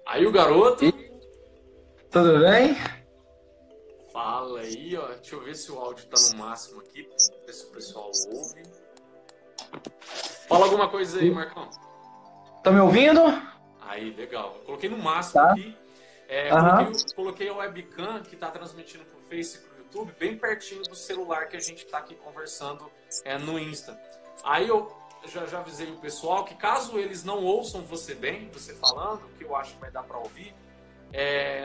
Aí o garoto. E tudo bem? Fala aí, ó. Deixa eu ver se o áudio tá no máximo aqui. Ver se o pessoal ouve. Fala alguma coisa aí, Marcão. Tá me ouvindo? Aí, legal. Eu coloquei no máximo Tá. aqui. Coloquei, Aham. coloquei a webcam que tá transmitindo pro Face e pro YouTube bem pertinho do celular que a gente tá aqui conversando no Insta. Aí eu já avisei o pessoal que caso eles não ouçam você bem, você falando, que eu acho que vai dar para ouvir,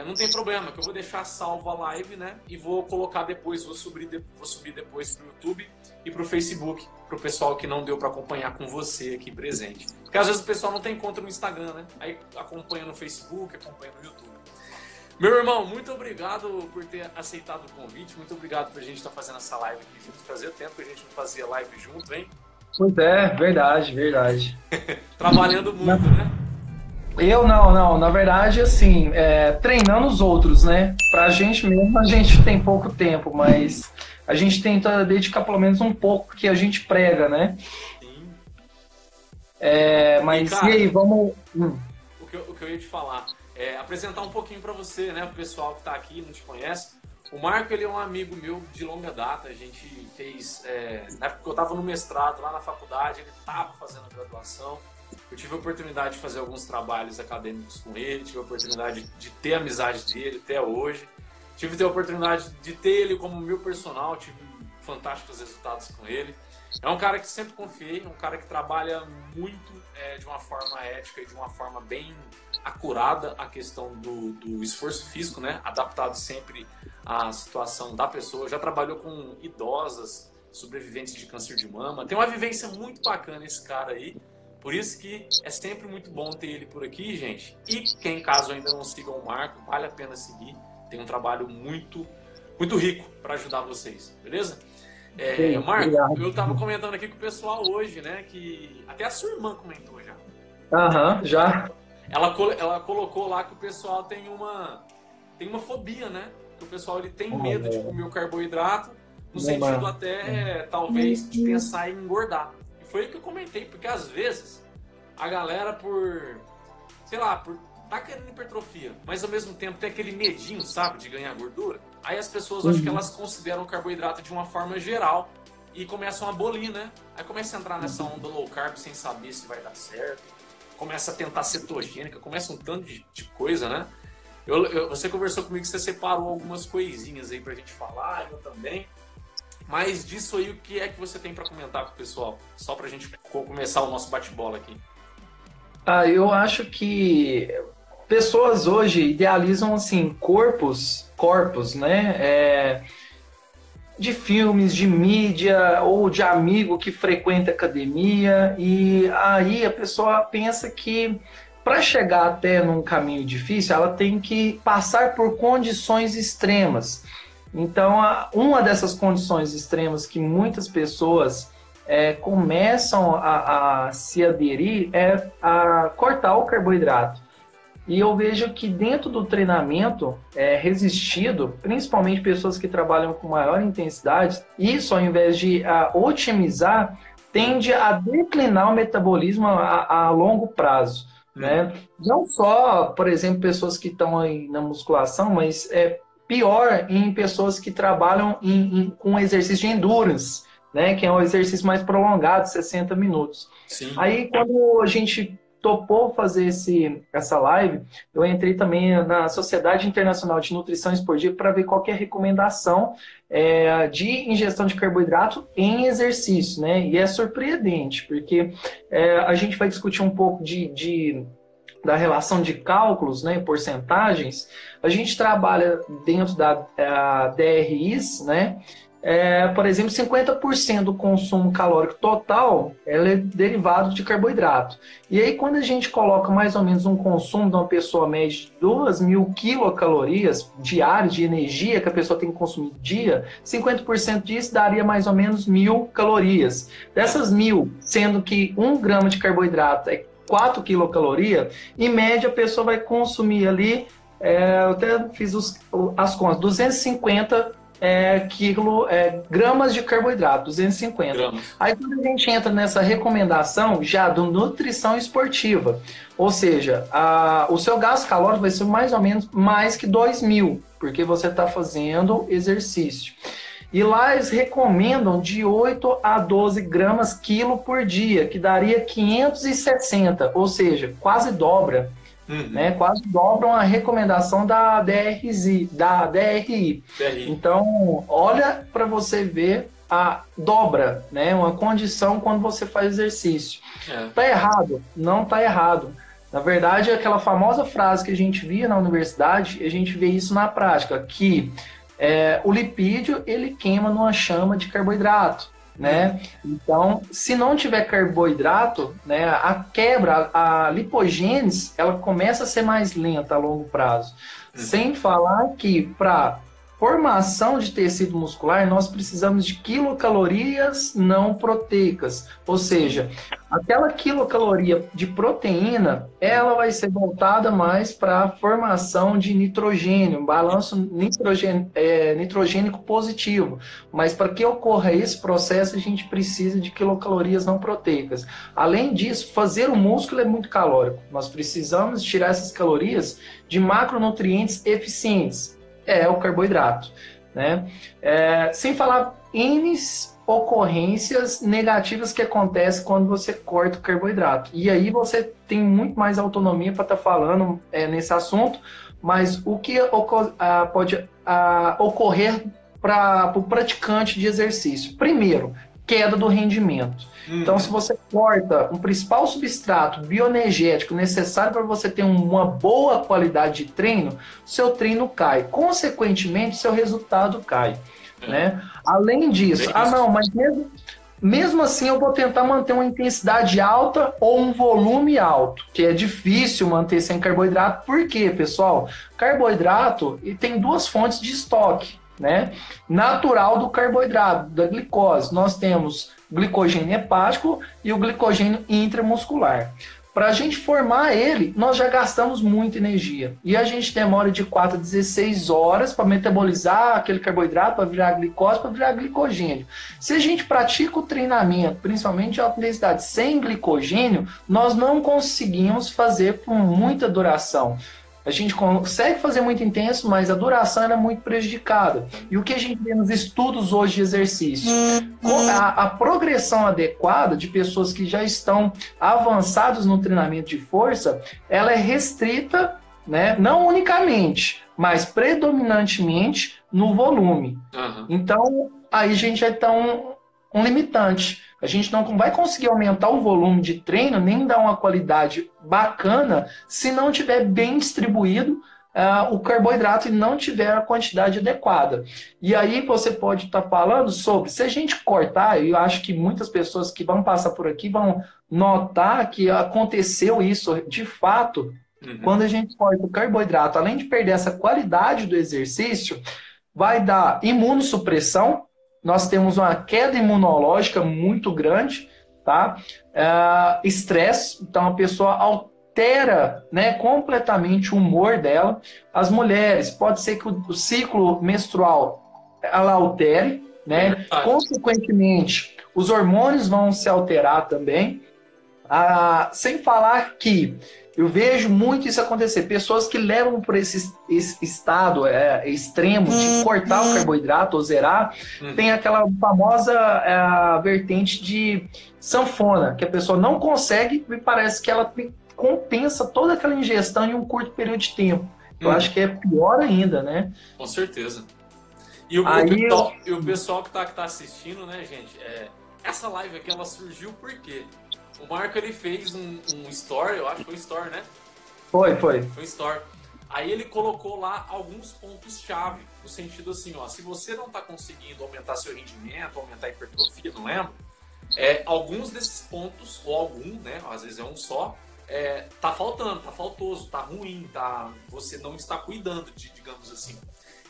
não tem problema, que eu vou deixar salvo a live, né? E vou colocar depois, vou subir depois pro YouTube e pro Facebook, pro pessoal que não deu para acompanhar com você aqui presente. Porque às vezes o pessoal não tem conta no Instagram, né? Aí acompanha no Facebook, acompanha no YouTube. Meu irmão, muito obrigado por ter aceitado o convite, muito obrigado por a gente estar fazendo essa live aqui junto. Fazia tempo que a gente não fazia live junto, hein? Pois é, verdade, verdade. Trabalhando muito, né? Eu não, na verdade, assim, treinando os outros, né? Pra gente mesmo, a gente tem pouco tempo, mas a gente tenta dedicar pelo menos um pouco que a gente prega, né? Sim. E, Mas e cara, aí, vamos. o que eu ia te falar é apresentar um pouquinho para você, né? O pessoal que tá aqui não te conhece. O Marco, ele é um amigo meu de longa data. A gente fez, na época que eu tava no mestrado, lá na faculdade, ele tava fazendo a graduação. Eu tive a oportunidade de fazer alguns trabalhos acadêmicos com ele, tive a oportunidade de ter a amizade dele até hoje. Tive a oportunidade de ter ele como meu personal, tive fantásticos resultados com ele. É um cara que sempre confiei, um cara que trabalha muito de uma forma ética e de uma forma bem acurada a questão do esforço físico, né? Adaptado sempre à situação da pessoa. Já trabalhou com idosas, sobreviventes de câncer de mama. Tem uma vivência muito bacana esse cara aí. Por isso que é sempre muito bom ter ele por aqui, gente. E quem, caso ainda não siga o Marco, vale a pena seguir. Tem um trabalho muito, muito rico para ajudar vocês, beleza? Sim, Marco, obrigado. eu tava comentando aqui com o pessoal hoje, né? Que até a sua irmã comentou já. Aham, já. Ela colocou lá que o pessoal tem uma fobia, né? Que o pessoal ele tem medo de comer o carboidrato, no sentido Uma- até, talvez, de pensar em engordar. E foi o que eu comentei, porque às vezes a galera sei lá, tá querendo hipertrofia, mas ao mesmo tempo tem aquele medinho, sabe, de ganhar gordura. Aí as pessoas, acho que Uhum. elas consideram o carboidrato de uma forma geral e começam a abolir, né? Aí começa a entrar nessa onda low carb sem saber se vai dar certo, começa a tentar cetogênica, começa um tanto de coisa, né? Você conversou comigo que você separou algumas coisinhas aí pra gente falar, eu também. Mas disso aí, o que é que você tem pra comentar com o pessoal? Só pra gente começar o nosso bate-bola aqui. Eu acho que pessoas hoje idealizam assim corpos, né? De filmes, de mídia ou de amigo que frequenta academia e aí a pessoa pensa que para chegar até num caminho difícil ela tem que passar por condições extremas. Então, uma dessas condições extremas que muitas pessoas começam a se aderir é a cortar o carboidrato. E eu vejo que dentro do treinamento resistido, principalmente pessoas que trabalham com maior intensidade, isso ao invés de otimizar, tende a declinar o metabolismo a longo prazo. Né? Não só, por exemplo, pessoas que estão aí na musculação, mas pior em pessoas que trabalham com exercício de endurance, né? Que é um exercício mais prolongado, 60 minutos. Sim. Aí, quando a gente topou fazer essa live, eu entrei também na Sociedade Internacional de Nutrição Esportiva para ver qual que é a recomendação de ingestão de carboidrato em exercício, né? E é surpreendente, porque a gente vai discutir um pouco da relação de cálculos, né, porcentagens. A gente trabalha dentro da DRIs, né? Por exemplo, 50% do consumo calórico total é derivado de carboidrato. E aí, quando a gente coloca mais ou menos um consumo de uma pessoa média de 2.000 quilocalorias diárias de energia que a pessoa tem que consumir dia, 50% disso daria mais ou menos 1.000 calorias. Dessas 1.000, sendo que 1 grama de carboidrato é 4 quilocalorias, em média a pessoa vai consumir ali, eu até fiz as contas, 250 gramas de carboidrato, 250. Gramas. Aí quando a gente entra nessa recomendação já do nutrição esportiva, ou seja, o seu gasto calórico vai ser mais ou menos mais que 2.000, porque você está fazendo exercício. E lá eles recomendam de 8 a 12 gramas quilo por dia, que daria 560, ou seja, quase dobra. Né, quase dobram a recomendação da DRI. Então, olha para você ver a dobra, né, uma condição quando você faz exercício. Tá errado? Não tá errado. Na verdade, aquela famosa frase que a gente via na universidade, a gente vê isso na prática, que o lipídio ele queima numa chama de carboidrato. Né? Então, se não tiver carboidrato, né, a quebra, a lipogênese, ela começa a ser mais lenta a longo prazo. Sem falar que para formação de tecido muscular, nós precisamos de quilocalorias não proteicas. Ou seja, aquela quilocaloria de proteína, ela vai ser voltada mais para a formação de nitrogênio, um balanço nitrogênico positivo. Mas para que ocorra esse processo, a gente precisa de quilocalorias não proteicas. Além disso, fazer o músculo é muito calórico. Nós precisamos tirar essas calorias de macronutrientes eficientes. O carboidrato, né? Sem falar N ocorrências negativas que acontecem quando você corta o carboidrato. E aí você tem muito mais autonomia para estar falando nesse assunto, mas o que pode ocorrer para o praticante de exercício? Primeiro, queda do rendimento. Então, se você corta um principal substrato bioenergético necessário para você ter uma boa qualidade de treino, seu treino cai. Consequentemente, seu resultado cai. Né? Além disso, mas mesmo assim eu vou tentar manter uma intensidade alta ou um volume alto, que é difícil manter sem carboidrato. Por quê, pessoal? Carboidrato tem duas fontes de estoque. Né? Natural do carboidrato, da glicose. Nós temos glicogênio hepático e o glicogênio intramuscular. Para a gente formar ele, nós já gastamos muita energia. E a gente demora de 4 a 16 horas para metabolizar aquele carboidrato, para virar glicose, para virar glicogênio. Se a gente pratica o treinamento, principalmente de alta intensidade, sem glicogênio, nós não conseguimos fazer com muita duração. A gente consegue fazer muito intenso, mas a duração é muito prejudicada. E o que a gente vê nos estudos hoje de exercício? A progressão adequada de pessoas que já estão avançadas no treinamento de força, ela é restrita, né? Não unicamente, mas predominantemente no volume. Então, aí a gente já está um limitante. A gente não vai conseguir aumentar o volume de treino, nem dar uma qualidade bacana, se não tiver bem distribuído o carboidrato e não tiver a quantidade adequada. E aí você pode estar falando sobre, se a gente cortar, eu acho que muitas pessoas que vão passar por aqui vão notar que aconteceu isso de fato, quando a gente corta o carboidrato, além de perder essa qualidade do exercício, vai dar imunossupressão. Nós temos uma queda imunológica muito grande, tá? Estresse, então a pessoa altera, né, completamente o humor dela. As mulheres, pode ser que o ciclo menstrual ela altere, né? Consequentemente, os hormônios vão se alterar também. Sem falar que eu vejo muito isso acontecer. Pessoas que levam por esse estado extremo de cortar o carboidrato ou zerar, tem aquela famosa vertente de sanfona, que a pessoa não consegue e parece que ela compensa toda aquela ingestão em um curto período de tempo. Eu acho que é pior ainda, né? Com certeza. E o pessoal que tá assistindo, né, gente? Essa live aqui, ela surgiu por quê? O Marco, ele fez um story, eu acho que foi story, né? Foi um story. Aí ele colocou lá alguns pontos-chave, no sentido assim, ó, se você não tá conseguindo aumentar seu rendimento, aumentar a hipertrofia, não lembro, alguns desses pontos, ou algum, né, às vezes é um só, tá faltando, tá faltoso, tá ruim, você não está cuidando, digamos assim.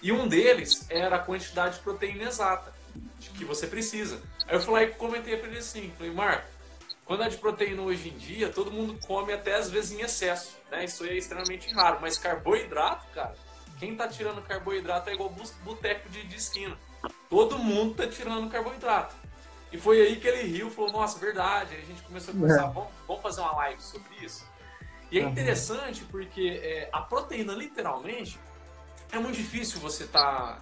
E um deles era a quantidade de proteína exata que você precisa. Aí eu falei, comentei pra ele assim, falei, Marco, quantidade de proteína hoje em dia, todo mundo come até às vezes em excesso, né? Isso é extremamente raro, mas carboidrato, cara, quem tá tirando carboidrato é igual boteco de esquina. Todo mundo tá tirando carboidrato. E foi aí que ele riu, falou, nossa, verdade. Aí a gente começou a conversar, vamos fazer uma live sobre isso. E é interessante porque a proteína, literalmente, é muito difícil você tá...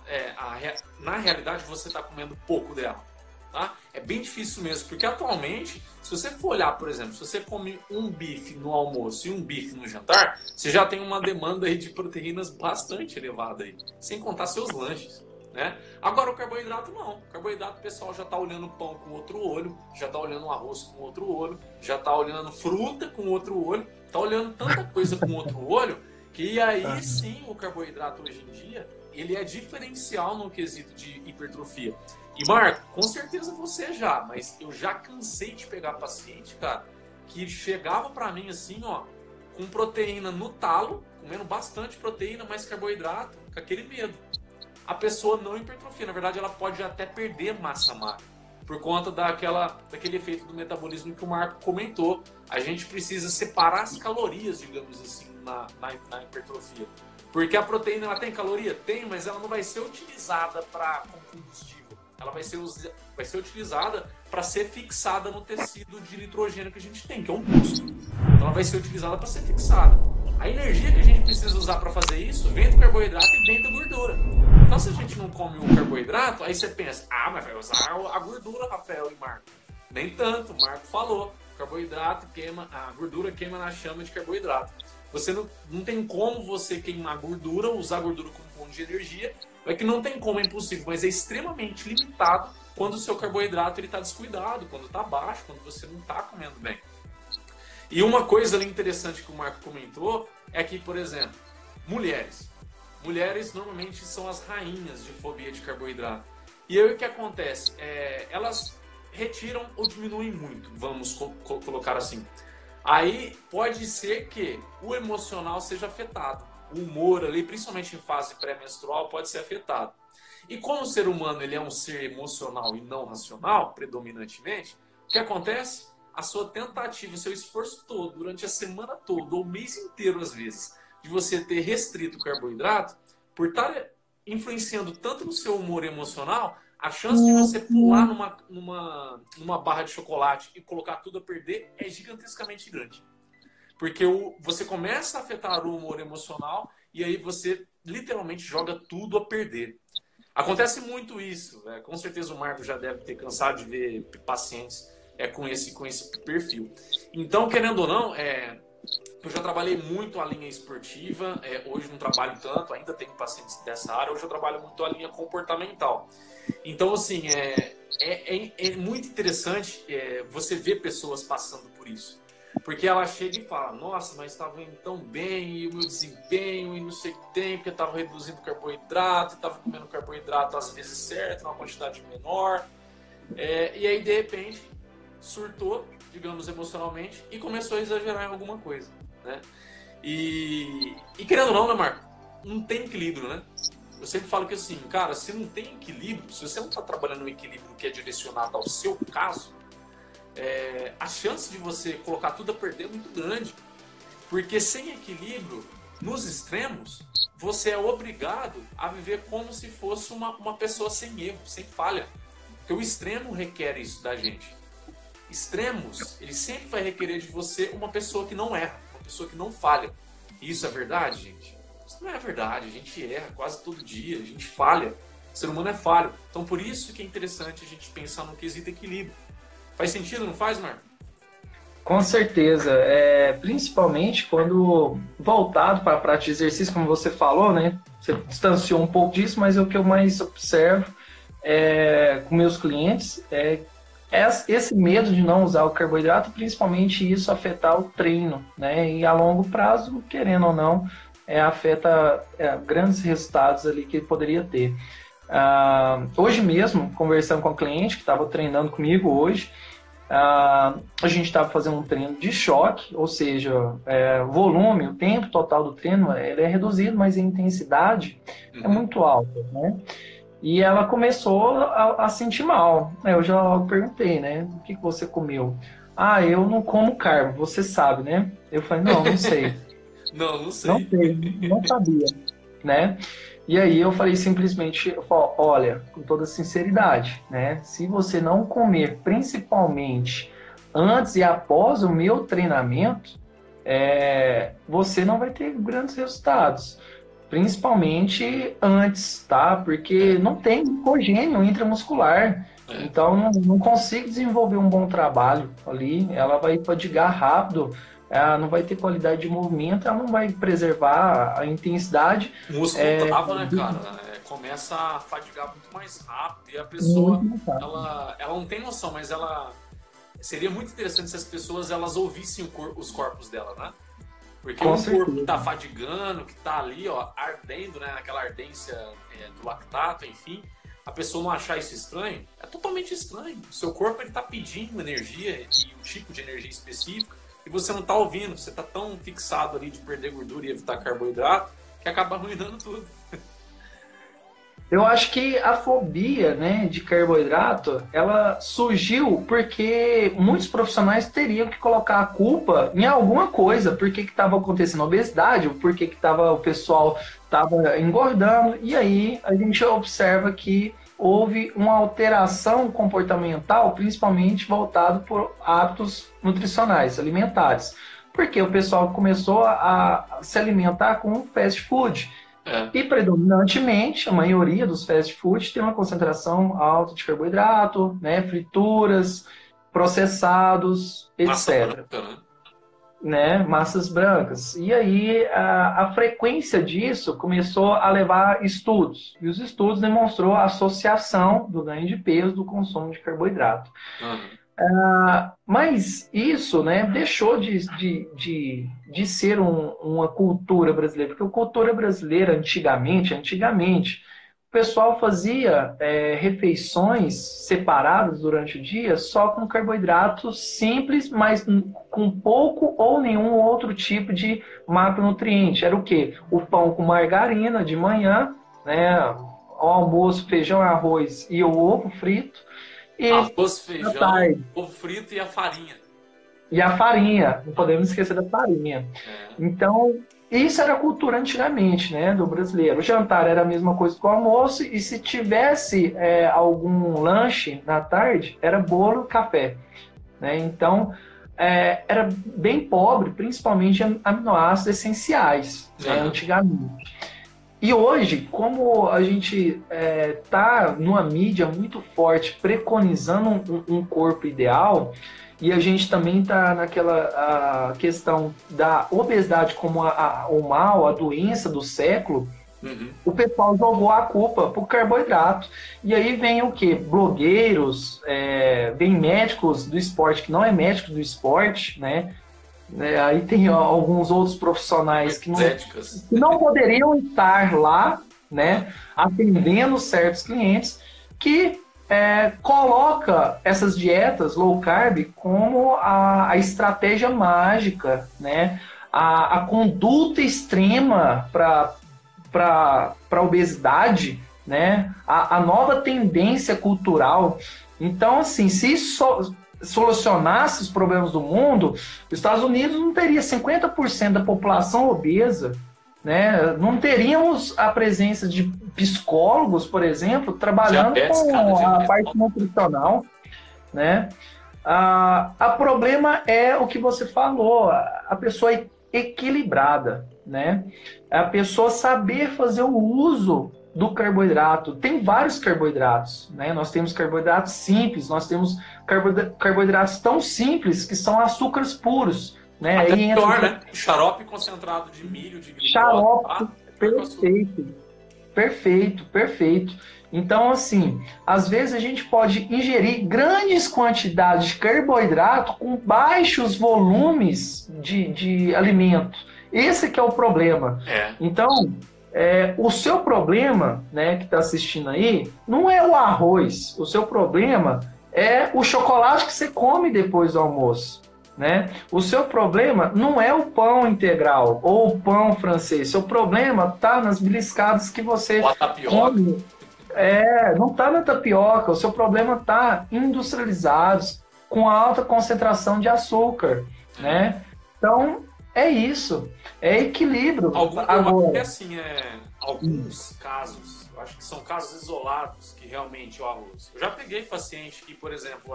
na realidade, você tá comendo pouco dela. Tá? É bem difícil mesmo, porque atualmente, se você for olhar, por exemplo, se você come um bife no almoço e um bife no jantar, você já tem uma demanda aí de proteínas bastante elevada aí, sem contar seus lanches, né? Agora o carboidrato não. O carboidrato o pessoal já está olhando pão com outro olho, já está olhando arroz com outro olho, já está olhando fruta com outro olho, está olhando tanta coisa com outro olho, que aí sim o carboidrato hoje em dia, ele é diferencial no quesito de hipertrofia. E, Marco, com certeza você já, mas eu já cansei de pegar paciente, cara, que chegava pra mim assim, ó, com proteína no talo, comendo bastante proteína, mas carboidrato, com aquele medo. A pessoa não hipertrofia, na verdade ela pode até perder massa magra, por conta daquele efeito do metabolismo que o Marco comentou. A gente precisa separar as calorias, digamos assim, na hipertrofia. Porque a proteína, ela tem caloria? Tem, mas ela não vai ser utilizada como combustível. Ela vai ser utilizada para ser fixada no tecido de nitrogênio que a gente tem, que é um músculo. Então ela vai ser utilizada para ser fixada. A energia que a gente precisa usar para fazer isso vem do carboidrato e vem da gordura. Então se a gente não come o carboidrato, aí você pensa, mas vai usar a gordura, Rafael e Marco. Nem tanto, o Marco falou. Carboidrato queima, a gordura queima na chama de carboidrato. Você não tem como você queimar gordura, usar gordura como fonte de energia. É que não tem como, é impossível, mas é extremamente limitado quando o seu carboidrato está descuidado, quando está baixo, quando você não está comendo bem. E uma coisa ali interessante que o Marco comentou é que, por exemplo, mulheres. Mulheres normalmente são as rainhas de fobia de carboidrato. E aí o que acontece? Elas retiram ou diminuem muito, vamos colocar assim. Aí pode ser que o emocional seja afetado. O humor ali, principalmente em fase pré-menstrual, pode ser afetado. E como o ser humano ele é um ser emocional e não racional, predominantemente, o que acontece? A sua tentativa, o seu esforço todo, durante a semana toda, ou o mês inteiro às vezes, de você ter restrito o carboidrato, por estar influenciando tanto no seu humor emocional, a chance de você pular numa barra de chocolate e colocar tudo a perder é gigantescamente grande. Porque você começa a afetar o humor emocional e aí você literalmente joga tudo a perder. Acontece muito isso. Com certeza o Marco já deve ter cansado de ver pacientes com esse perfil. Então, querendo ou não, eu já trabalhei muito a linha esportiva, hoje não trabalho tanto, ainda tenho pacientes dessa área, hoje eu trabalho muito a linha comportamental. Então, assim, é muito interessante você ver pessoas passando por isso. Porque ela chega e fala, nossa, mas estava indo tão bem, e o meu desempenho, e não sei o que tem, porque eu estava reduzindo carboidrato, estava comendo carboidrato às vezes certo, numa quantidade menor. E aí, de repente, surtou, digamos, emocionalmente, e começou a exagerar em alguma coisa, né? E querendo ou não, né, Marco? Não tem equilíbrio, né? Eu sempre falo que assim, cara, se não tem equilíbrio, se você não está trabalhando no equilíbrio que é direcionado ao seu caso, a chance de você colocar tudo a perder é muito grande. Porque sem equilíbrio, nos extremos, você é obrigado a viver como se fosse uma pessoa sem erro, sem falha. Porque o extremo requer isso da gente. Extremos, ele sempre vai requerer de você uma pessoa que não erra, uma pessoa que não falha. E isso é verdade, gente? Isso não é verdade. A gente erra quase todo dia, a gente falha. O ser humano é falho. Então, por isso que é interessante a gente pensar no quesito equilíbrio. Faz sentido, não faz, Marco? Com certeza. Principalmente quando voltado para a prática de exercício, como você falou, né? Você distanciou um pouco disso, mas o que eu mais observo com meus clientes esse medo de não usar o carboidrato, principalmente isso afetar o treino, né? E a longo prazo, querendo ou não, afeta grandes resultados ali que ele poderia ter. Hoje mesmo, conversando com um cliente que estava treinando comigo hoje, a gente estava fazendo um treino de choque, ou seja, o volume, o tempo total do treino ele é reduzido, mas a intensidade é muito alta, né? E ela começou a sentir mal. Eu já logo perguntei, né? O que você comeu? Eu não como carbo, você sabe, né? Eu falei, não sei. Não sei. Não sei, não sabia. né? E aí eu falei simplesmente, olha, com toda sinceridade, né? Se você não comer, principalmente antes e após o meu treinamento, você não vai ter grandes resultados. Principalmente antes, tá? Porque não tem glicogênio intramuscular. Então não consigo desenvolver um bom trabalho ali. Ela vai fadigar rápido, ela não vai ter qualidade de movimento, ela não vai preservar a intensidade. O músculo trava, né, cara? Começa a fadigar muito mais rápido e a pessoa, ela não tem noção, mas ela... Seria muito interessante se as pessoas elas ouvissem os corpos dela, né? Porque um corpo que tá fadigando, que tá ali, ó, ardendo, né? Aquela ardência do lactato, enfim, a pessoa não achar isso estranho, é totalmente estranho. O seu corpo, ele tá pedindo energia e um tipo de energia específica e você não tá ouvindo, você tá tão fixado ali de perder gordura e evitar carboidrato que acaba arruinando tudo. Eu acho que a fobia, né, de carboidrato, ela surgiu porque muitos profissionais teriam que colocar a culpa em alguma coisa, por que estava acontecendo obesidade, por que o pessoal estava engordando, e aí a gente observa que houve uma alteração comportamental, principalmente voltado por hábitos nutricionais, alimentares, porque o pessoal começou a se alimentar com fast food. E predominantemente, a maioria dos fast food tem uma concentração alta de carboidrato, né, frituras, processados, Massa etc. branca, né? Massas brancas. E aí a frequência disso começou a levar estudos. E os estudos demonstrou a associação do ganho de peso do consumo de carboidrato. Mas isso, né, deixou de ser uma cultura brasileira, porque a cultura brasileira antigamente, o pessoal fazia refeições separadas durante o dia só com carboidratos simples, mas com pouco ou nenhum outro tipo de macronutriente. Era o quê? O pão com margarina de manhã, né, o almoço, feijão, arroz e o ovo frito. E arroz, feijão, ovo frito e a farinha. E a farinha, não podemos esquecer da farinha. Então, isso era a cultura antigamente, né, do brasileiro. O jantar era a mesma coisa que o almoço, e se tivesse algum lanche na tarde, era bolo e café. Né? Então, era bem pobre, principalmente em aminoácidos essenciais, né, antigamente. E hoje, como a gente está numa mídia muito forte preconizando um corpo ideal, e a gente também está naquela questão da obesidade como o mal, a doença do século, o pessoal jogou a culpa para o carboidrato. E aí vem o quê? Blogueiros, vem médicos do esporte, que não é médico do esporte, né? Aí tem alguns outros profissionais que não poderiam estar lá, né, atendendo certos clientes, que coloca essas dietas low carb como a estratégia mágica, né, a conduta extrema para a obesidade, né, a nova tendência cultural. Então, assim, se isso solucionasse os problemas do mundo, os Estados Unidos não teria 50% da população obesa, né? Não teríamos a presença de psicólogos, por exemplo, trabalhando com a parte nutricional, né? A problema é o que você falou, a pessoa equilibrada, né? A pessoa saber fazer o uso do carboidrato. Tem vários carboidratos, né? Nós temos carboidratos simples, nós temos carboidratos tão simples que são açúcares puros, né? Até aí pior, né? Xarope concentrado de milho, de glicose. Xarope, perfeito. Então, assim, às vezes a gente pode ingerir grandes quantidades de carboidrato com baixos volumes de alimento. Esse que é o problema. Então, o seu problema, né, que está assistindo aí, não é o arroz. O seu problema é o chocolate que você come depois do almoço, né? O seu problema não é o pão integral ou o pão francês. Seu problema está nas beliscadas que você come. Não está na tapioca. O seu problema está industrializados, com alta concentração de açúcar, né? Então, É isso, é equilíbrio. Eu acho que assim, alguns casos, eu acho que são casos isolados que realmente o arroz. Eu já peguei paciente que, por exemplo,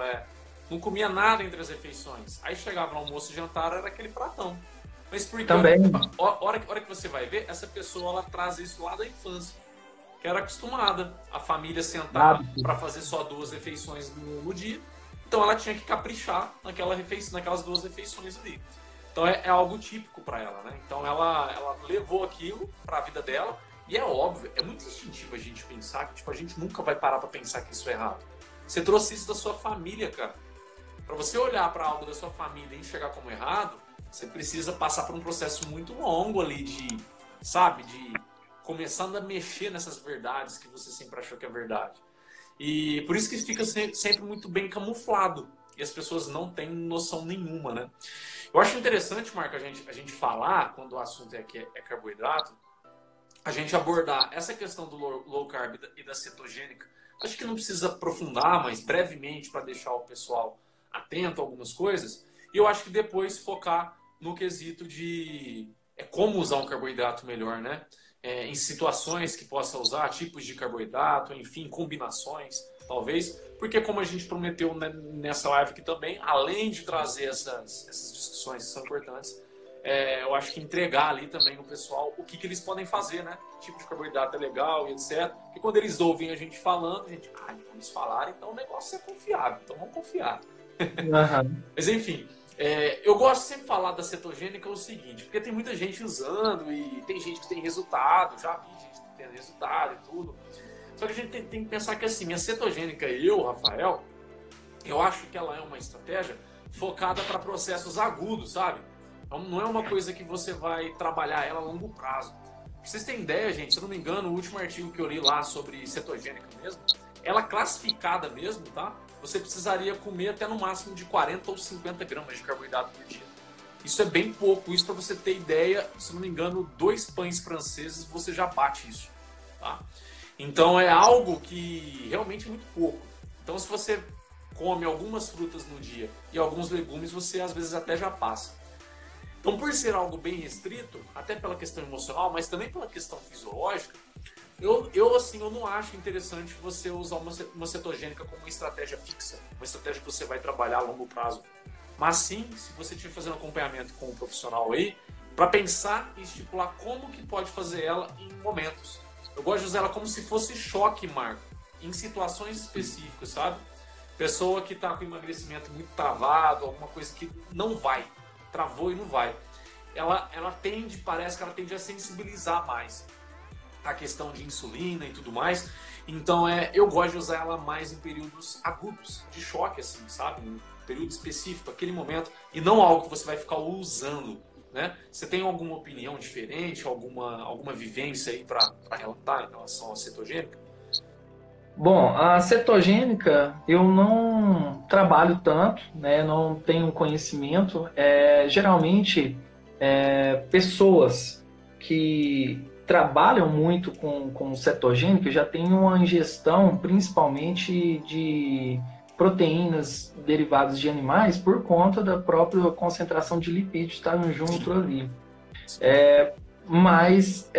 não comia nada entre as refeições. Aí chegava no almoço e jantar, era aquele pratão. Mas porque Também. A hora que você vai ver, essa pessoa ela traz isso lá da infância. Que era acostumada a família sentar para fazer só 2 refeições no dia. Então ela tinha que caprichar naquelas 2 refeições ali. Então é algo típico para ela, né? Então ela levou aquilo para a vida dela. E é óbvio, é muito instintivo a gente pensar que tipo, a gente nunca vai parar para pensar que isso é errado. Você trouxe isso da sua família, cara. Para você olhar para algo da sua família e enxergar como errado, você precisa passar por um processo muito longo ali de começando a mexer nessas verdades que você sempre achou que é verdade. E por isso que fica sempre muito bem camuflado. E as pessoas não têm noção nenhuma, né? Eu acho interessante, Marco, a gente falar, quando o assunto é carboidrato, a gente abordar essa questão do low carb e da cetogênica. Acho que não precisa aprofundar, mas brevemente, para deixar o pessoal atento a algumas coisas. E eu acho que depois focar no quesito de como usar um carboidrato melhor, né? Em situações que possa usar, tipos de carboidrato, enfim, combinações, talvez. Porque como a gente prometeu nessa live aqui também, além de trazer essas discussões que são importantes, eu acho que entregar ali também o pessoal o que eles podem fazer, né? Que tipo de carboidrato é legal e etc. Porque quando eles ouvem a gente falando, a gente, então eles falaram, então o negócio é confiável, então vamos confiar. Uhum. Mas enfim, eu gosto sempre de falar da cetogênica o seguinte, porque tem muita gente usando e tem gente que tem resultado, já vi gente que tem resultado e tudo. Só que a gente tem que pensar que assim, a cetogênica Rafael, eu acho que ela é uma estratégia focada para processos agudos, sabe? Então, não é uma coisa que você vai trabalhar ela a longo prazo. Pra vocês terem ideia, gente, se eu não me engano, o último artigo que eu li lá sobre cetogênica mesmo, ela classificada mesmo, tá? Você precisaria comer até no máximo de 40 ou 50 gramas de carboidrato por dia. Isso é bem pouco. Isso, para você ter ideia, se não me engano, 2 pães franceses você já bate isso, tá? Então é algo que realmente é muito pouco. Então se você come algumas frutas no dia e alguns legumes, você às vezes até já passa. Então, por ser algo bem restrito, até pela questão emocional, mas também pela questão fisiológica, eu não acho interessante você usar uma cetogênica como uma estratégia fixa, uma estratégia que você vai trabalhar a longo prazo. Mas sim, se você estiver fazendo acompanhamento com um profissional aí, para pensar e estipular como que pode fazer ela em momentos. Eu gosto de usar ela como se fosse choque, Marco, em situações específicas, sabe? Pessoa que está com emagrecimento muito travado, alguma coisa que não vai, travou e não vai. Parece que ela tende a sensibilizar mais a questão de insulina e tudo mais. Então eu gosto de usar ela mais em períodos agudos, de choque, assim, sabe? Em período específico, aquele momento, e não algo que você vai ficar usando, né? Você tem alguma opinião diferente, alguma vivência aí para relatar em relação à cetogênica? Bom, a cetogênica eu não trabalho tanto, né? Não tenho conhecimento. Geralmente, pessoas que trabalham muito com cetogênica já têm uma ingestão principalmente de proteínas derivadas de animais por conta da própria concentração de lipídios estar junto ali. Mas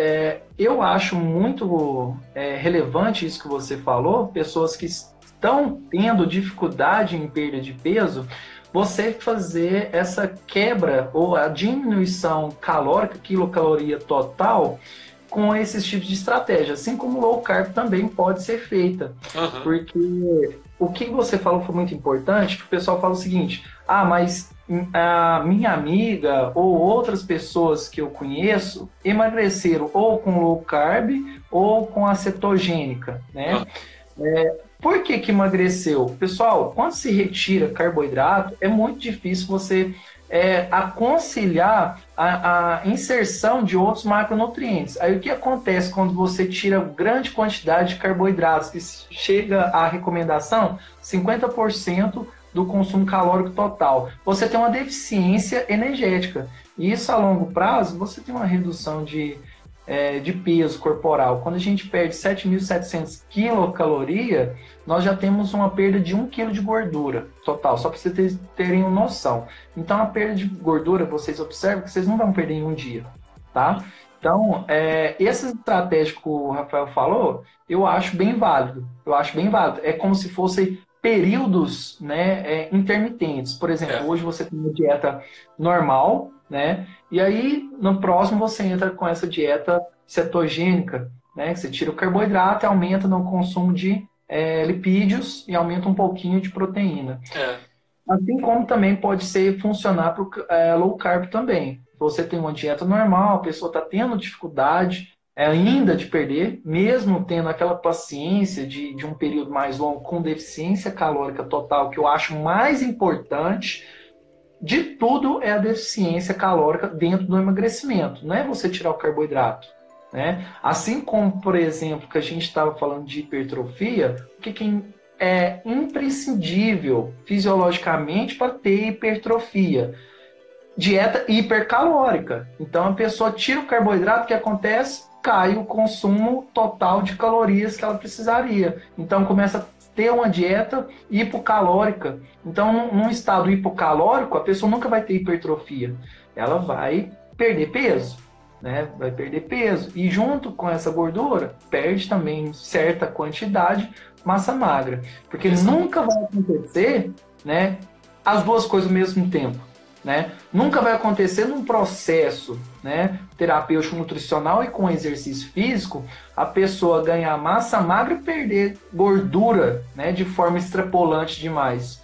eu acho muito relevante isso que você falou, pessoas que estão tendo dificuldade em perda de peso, você fazer essa quebra ou a diminuição calórica, quilocaloria total, com esses tipos de estratégia, assim como o low carb também pode ser feita. Uhum. Porque o que você falou foi muito importante, que o pessoal fala o seguinte, mas a minha amiga ou outras pessoas que eu conheço emagreceram ou com low carb ou com a cetogênica, né? Por que emagreceu? Pessoal, quando se retira carboidrato, é muito difícil você aconselhar a inserção de outros macronutrientes. Aí o que acontece quando você tira grande quantidade de carboidratos, que chega à recomendação 50% do consumo calórico total? Você tem uma deficiência energética. E isso a longo prazo, você tem uma redução de de peso corporal. Quando a gente perde 7.700 quilocaloria, nós já temos uma perda de 1 quilo de gordura total, só para vocês terem uma noção. Então, a perda de gordura, vocês observam que vocês não vão perder em um dia, tá? Então, essa estratégia que o Rafael falou, eu acho bem válido. Eu acho bem válido. É como se fossem períodos, né, intermitentes. Por exemplo, hoje você tem uma dieta normal, né? E aí, no próximo, você entra com essa dieta cetogênica, né? Que você tira o carboidrato e aumenta no consumo de lipídios e aumenta um pouquinho de proteína. Assim como também pode funcionar para o low carb também. Você tem uma dieta normal, a pessoa está tendo dificuldade ainda de perder, mesmo tendo aquela paciência de um período mais longo com deficiência calórica total, que eu acho mais importante de tudo é a deficiência calórica dentro do emagrecimento. Não é você tirar o carboidrato, né? Assim como, por exemplo, que a gente estava falando de hipertrofia, o que é imprescindível fisiologicamente para ter hipertrofia? Dieta hipercalórica. Então a pessoa tira o carboidrato, o que acontece? Cai o consumo total de calorias que ela precisaria. Então começa a ter uma dieta hipocalórica. Então, num estado hipocalórico, a pessoa nunca vai ter hipertrofia. Ela vai perder peso, né? Vai perder peso. E junto com essa gordura, perde também certa quantidade massa magra. Porque nunca vai acontecer, né, as duas coisas ao mesmo tempo. Né? Nunca vai acontecer num processo, né, terapêutico nutricional e com exercício físico a pessoa ganhar massa magra e perder gordura, né, de forma extrapolante demais.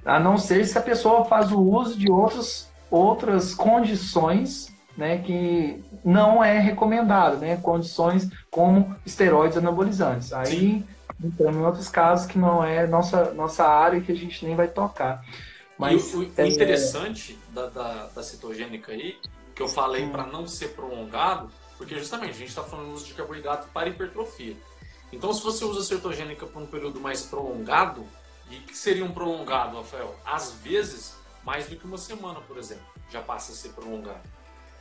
A não ser se a pessoa faz o uso de outras condições, né, que não é recomendado, né, condições como esteroides anabolizantes. Aí entramos em outros casos que não é nossa área e que a gente nem vai tocar. Mas, o interessante da cetogênica aí, que eu falei para não ser prolongado, porque justamente a gente está falando do uso de carboidrato para hipertrofia. Então, se você usa a cetogênica por um período mais prolongado, e que seria um prolongado, Rafael? Às vezes, mais do que uma semana, por exemplo, já passa a ser prolongado.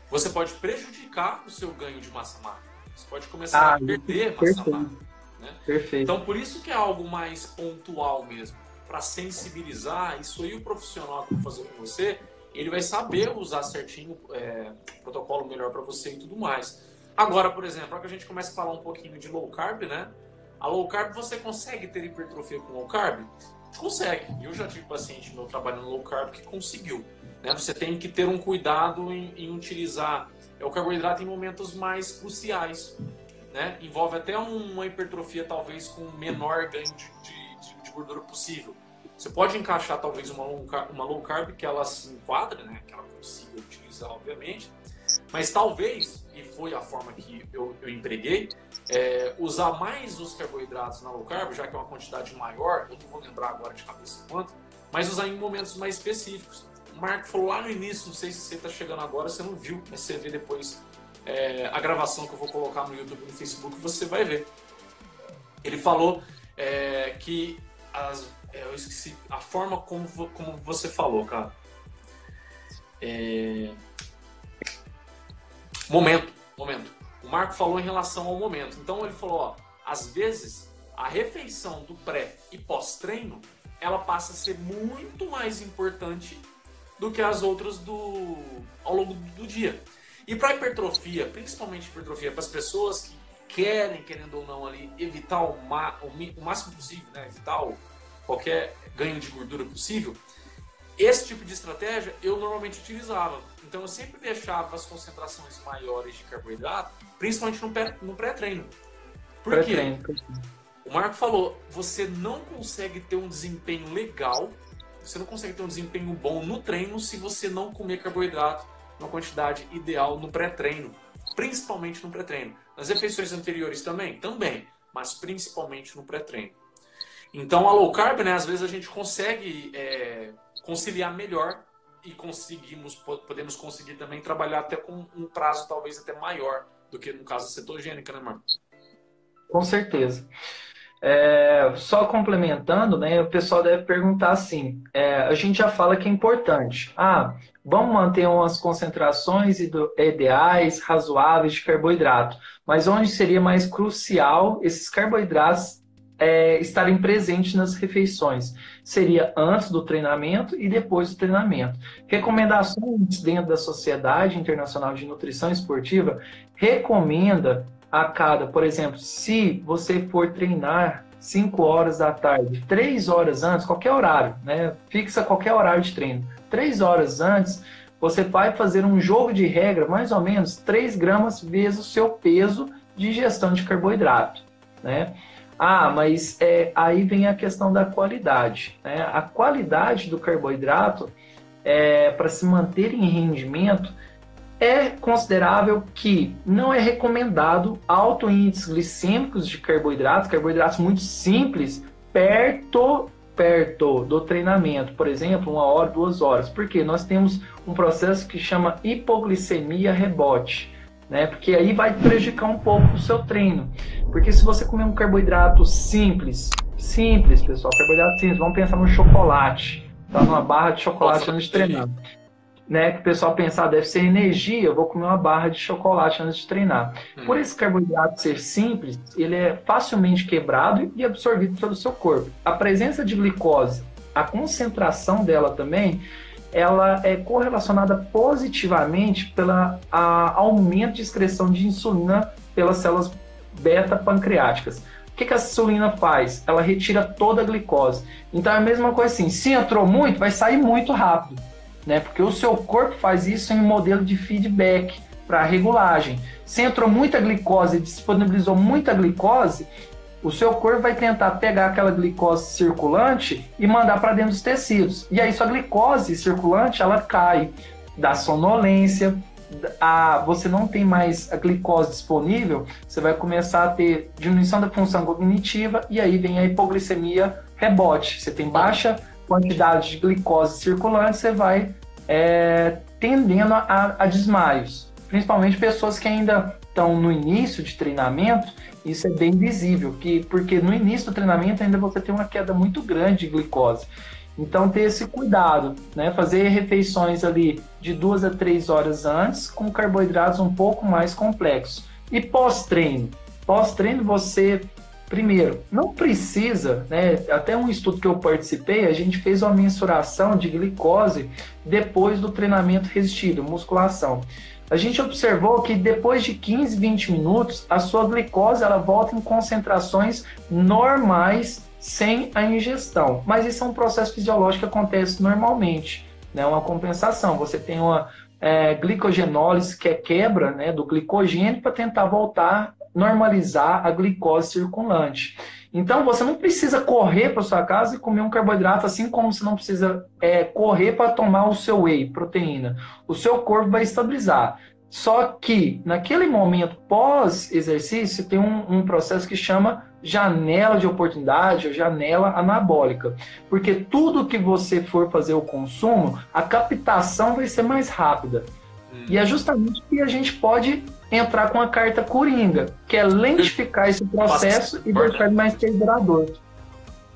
Você pode prejudicar o seu ganho de massa magra. Você pode começar a perder massa magra. Né? Perfeito. Então, por isso que é algo mais pontual mesmo. Para sensibilizar, isso aí o profissional que vai fazer com você, ele vai saber usar certinho o protocolo melhor para você e tudo mais. Agora, por exemplo, para que a gente comece a falar um pouquinho de low carb, né? A low carb, você consegue ter hipertrofia com low carb? Consegue. Eu já tive paciente meu trabalhando no low carb que conseguiu. Né? Você tem que ter um cuidado em utilizar o carboidrato em momentos mais cruciais. Né? Envolve até uma hipertrofia talvez com menor ganho de gordura possível. Você pode encaixar talvez uma low carb que ela se enquadre, né? Que ela consiga utilizar, obviamente, mas talvez, e foi a forma que eu empreguei, usar mais os carboidratos na low carb, já que é uma quantidade maior, eu não vou lembrar agora de cabeça quanto, mas usar em momentos mais específicos. O Marco falou lá no início, não sei se você está chegando agora, você não viu, mas você vê depois a gravação que eu vou colocar no YouTube e no Facebook, você vai ver. Ele falou que eu esqueci a forma como você falou, cara. Momento. O Marco falou em relação ao momento. Então ele falou, ó, às vezes a refeição do pré e pós-treino, ela passa a ser muito mais importante do que as outras ao longo do dia. E para hipertrofia, principalmente hipertrofia para as pessoas que querendo ou não ali evitar o máximo possível, né? Evitar qualquer ganho de gordura possível, esse tipo de estratégia eu normalmente utilizava. Então eu sempre deixava as concentrações maiores de carboidrato, principalmente no pré-treino. Por quê? O Marco falou, você não consegue ter um desempenho legal, você não consegue ter um desempenho bom no treino se você não comer carboidrato na quantidade ideal no pré-treino, principalmente no pré-treino. Nas refeições anteriores também, mas principalmente no pré-treino. Então a low carb, né, às vezes a gente consegue conciliar melhor e podemos conseguir também trabalhar até com um prazo talvez até maior do que no caso da cetogênica, né, Marco? Com certeza. Só complementando, né, o pessoal deve perguntar assim, a gente já fala que é importante. Vamos manter umas concentrações ideais, razoáveis de carboidrato, mas onde seria mais crucial esses carboidratos estarem presentes nas refeições? Seria antes do treinamento e depois do treinamento. Recomendações dentro da Sociedade Internacional de Nutrição Esportiva recomenda por exemplo, se você for treinar 5 horas da tarde, 3 horas antes, qualquer horário, né? Fixa qualquer horário de treino. 3 horas antes, você vai fazer um jogo de regra, mais ou menos 3 gramas vezes o seu peso de ingestão de carboidrato, né? Mas aí vem a questão da qualidade, né? A qualidade do carboidrato, para se manter em rendimento, é considerável que não é recomendado alto índices glicêmicos de carboidratos muito simples, perto do treinamento, por exemplo, 1 hora, 2 horas, porque nós temos um processo que chama hipoglicemia rebote, né? Porque aí vai prejudicar um pouco o seu treino, porque se você comer um carboidrato simples, pessoal, carboidrato simples, vamos pensar no chocolate, tá? Numa barra de chocolate antes de treinar. Né, que o pessoal pensar, deve ser energia, eu vou comer uma barra de chocolate antes de treinar. Por esse carboidrato ser simples, ele é facilmente quebrado e absorvido pelo seu corpo. A presença de glicose, a concentração dela também, ela é correlacionada positivamente pelo aumento de excreção de insulina pelas células beta-pancreáticas. O que a insulina faz? Ela retira toda a glicose. Então é a mesma coisa assim, se entrou muito, vai sair muito rápido, né? Porque o seu corpo faz isso em um modelo de feedback para regulagem. Se entrou muita glicose e disponibilizou muita glicose, o seu corpo vai tentar pegar aquela glicose circulante e mandar para dentro dos tecidos. E aí sua glicose circulante, ela cai, dá sonolência, você não tem mais a glicose disponível, você vai começar a ter diminuição da função cognitiva e aí vem a hipoglicemia rebote. Você tem baixa quantidade de glicose circulante, você vai tendendo a desmaios. Principalmente pessoas que ainda estão no início de treinamento, isso é bem visível, porque no início do treinamento ainda você tem uma queda muito grande de glicose. Então ter esse cuidado, né? Fazer refeições ali de 2 a 3 horas antes, com carboidratos um pouco mais complexos. E pós-treino? Pós-treino você... Primeiro, não precisa, né? Até um estudo que eu participei, a gente fez uma mensuração de glicose depois do treinamento resistido, musculação. A gente observou que depois de 15, 20 minutos, a sua glicose ela volta em concentrações normais sem a ingestão. Mas isso é um processo fisiológico que acontece normalmente, né? Uma compensação. Você tem uma glicogenólise, que é quebra, né, do glicogênio para tentar voltar normalizar a glicose circulante. Então, você não precisa correr para sua casa e comer um carboidrato, assim como você não precisa correr para tomar o seu whey, proteína. O seu corpo vai estabilizar. Só que, naquele momento pós-exercício, tem um processo que chama janela de oportunidade ou janela anabólica. Porque tudo que você for fazer o consumo, a captação vai ser mais rápida. E é justamente que a gente pode entrar com a carta coringa, que é lentificar esse processo e deixar ele mais duradouro.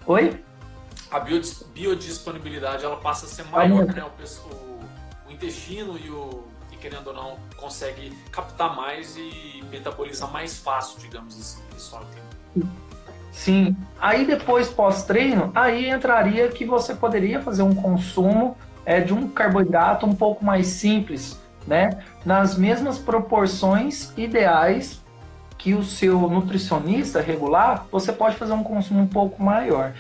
Oi? A biodisponibilidade ela passa a ser maior, né? O intestino e querendo ou não, consegue captar mais e metabolizar mais fácil, digamos assim. Pessoal, Sim. Aí depois, pós-treino, aí entraria que você poderia fazer um consumo de um carboidrato um pouco mais simples, né? Nas mesmas proporções ideais que o seu nutricionista regular, você pode fazer um consumo um pouco maior.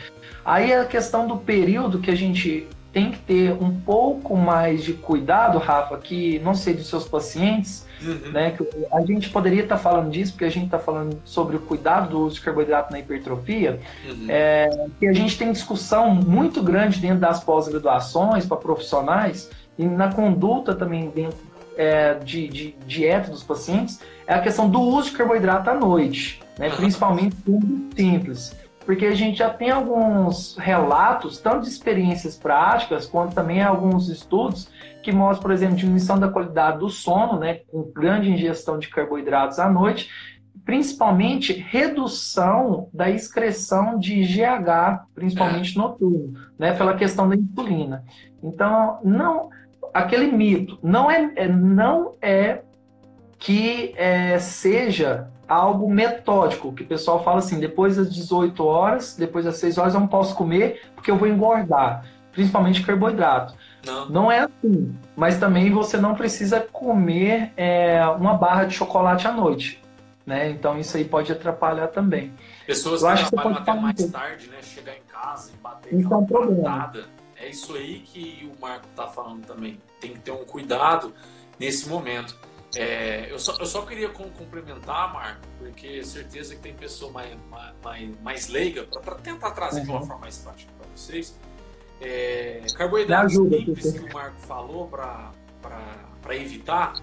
Aí a questão do período que a gente tem que ter um pouco mais de cuidado, Rafa, que não sei dos seus pacientes, né? Que a gente poderia estar falando disso, porque a gente está falando sobre o cuidado do uso de carboidrato na hipertrofia, que a gente tem discussão muito grande dentro das pós-graduações para profissionais e na conduta também dentro de dieta dos pacientes, é a questão do uso de carboidrato à noite, né? Principalmente simples. Porque a gente já tem alguns relatos, tanto de experiências práticas, quanto também alguns estudos que mostram, por exemplo, diminuição da qualidade do sono, né, com grande ingestão de carboidratos à noite, principalmente redução da excreção de GH, É, principalmente noturno, né, é, pela questão da insulina. Então, não, aquele mito, não é que seja algo metódico, que o pessoal fala assim, depois das 18 horas, depois das 6 horas eu não posso comer porque eu vou engordar, principalmente carboidrato. não. Não é assim, mas também você não precisa comer uma barra de chocolate à noite, né? Então isso aí pode atrapalhar também. Pessoas Eu que acho que você trabalham pode até falar um mais pouco. tarde, né? Chegar em casa e bater Isso é aquela um problema. pratada. É isso aí que o Marco tá falando também. Tem que ter um cuidado nesse momento. Eu só queria complementar, Marco, porque certeza que tem pessoa mais leiga, para tentar trazer de uma Uhum. forma mais prática para vocês. Me Carboidratos ajuda, simples que Tutu. o Marco falou para evitar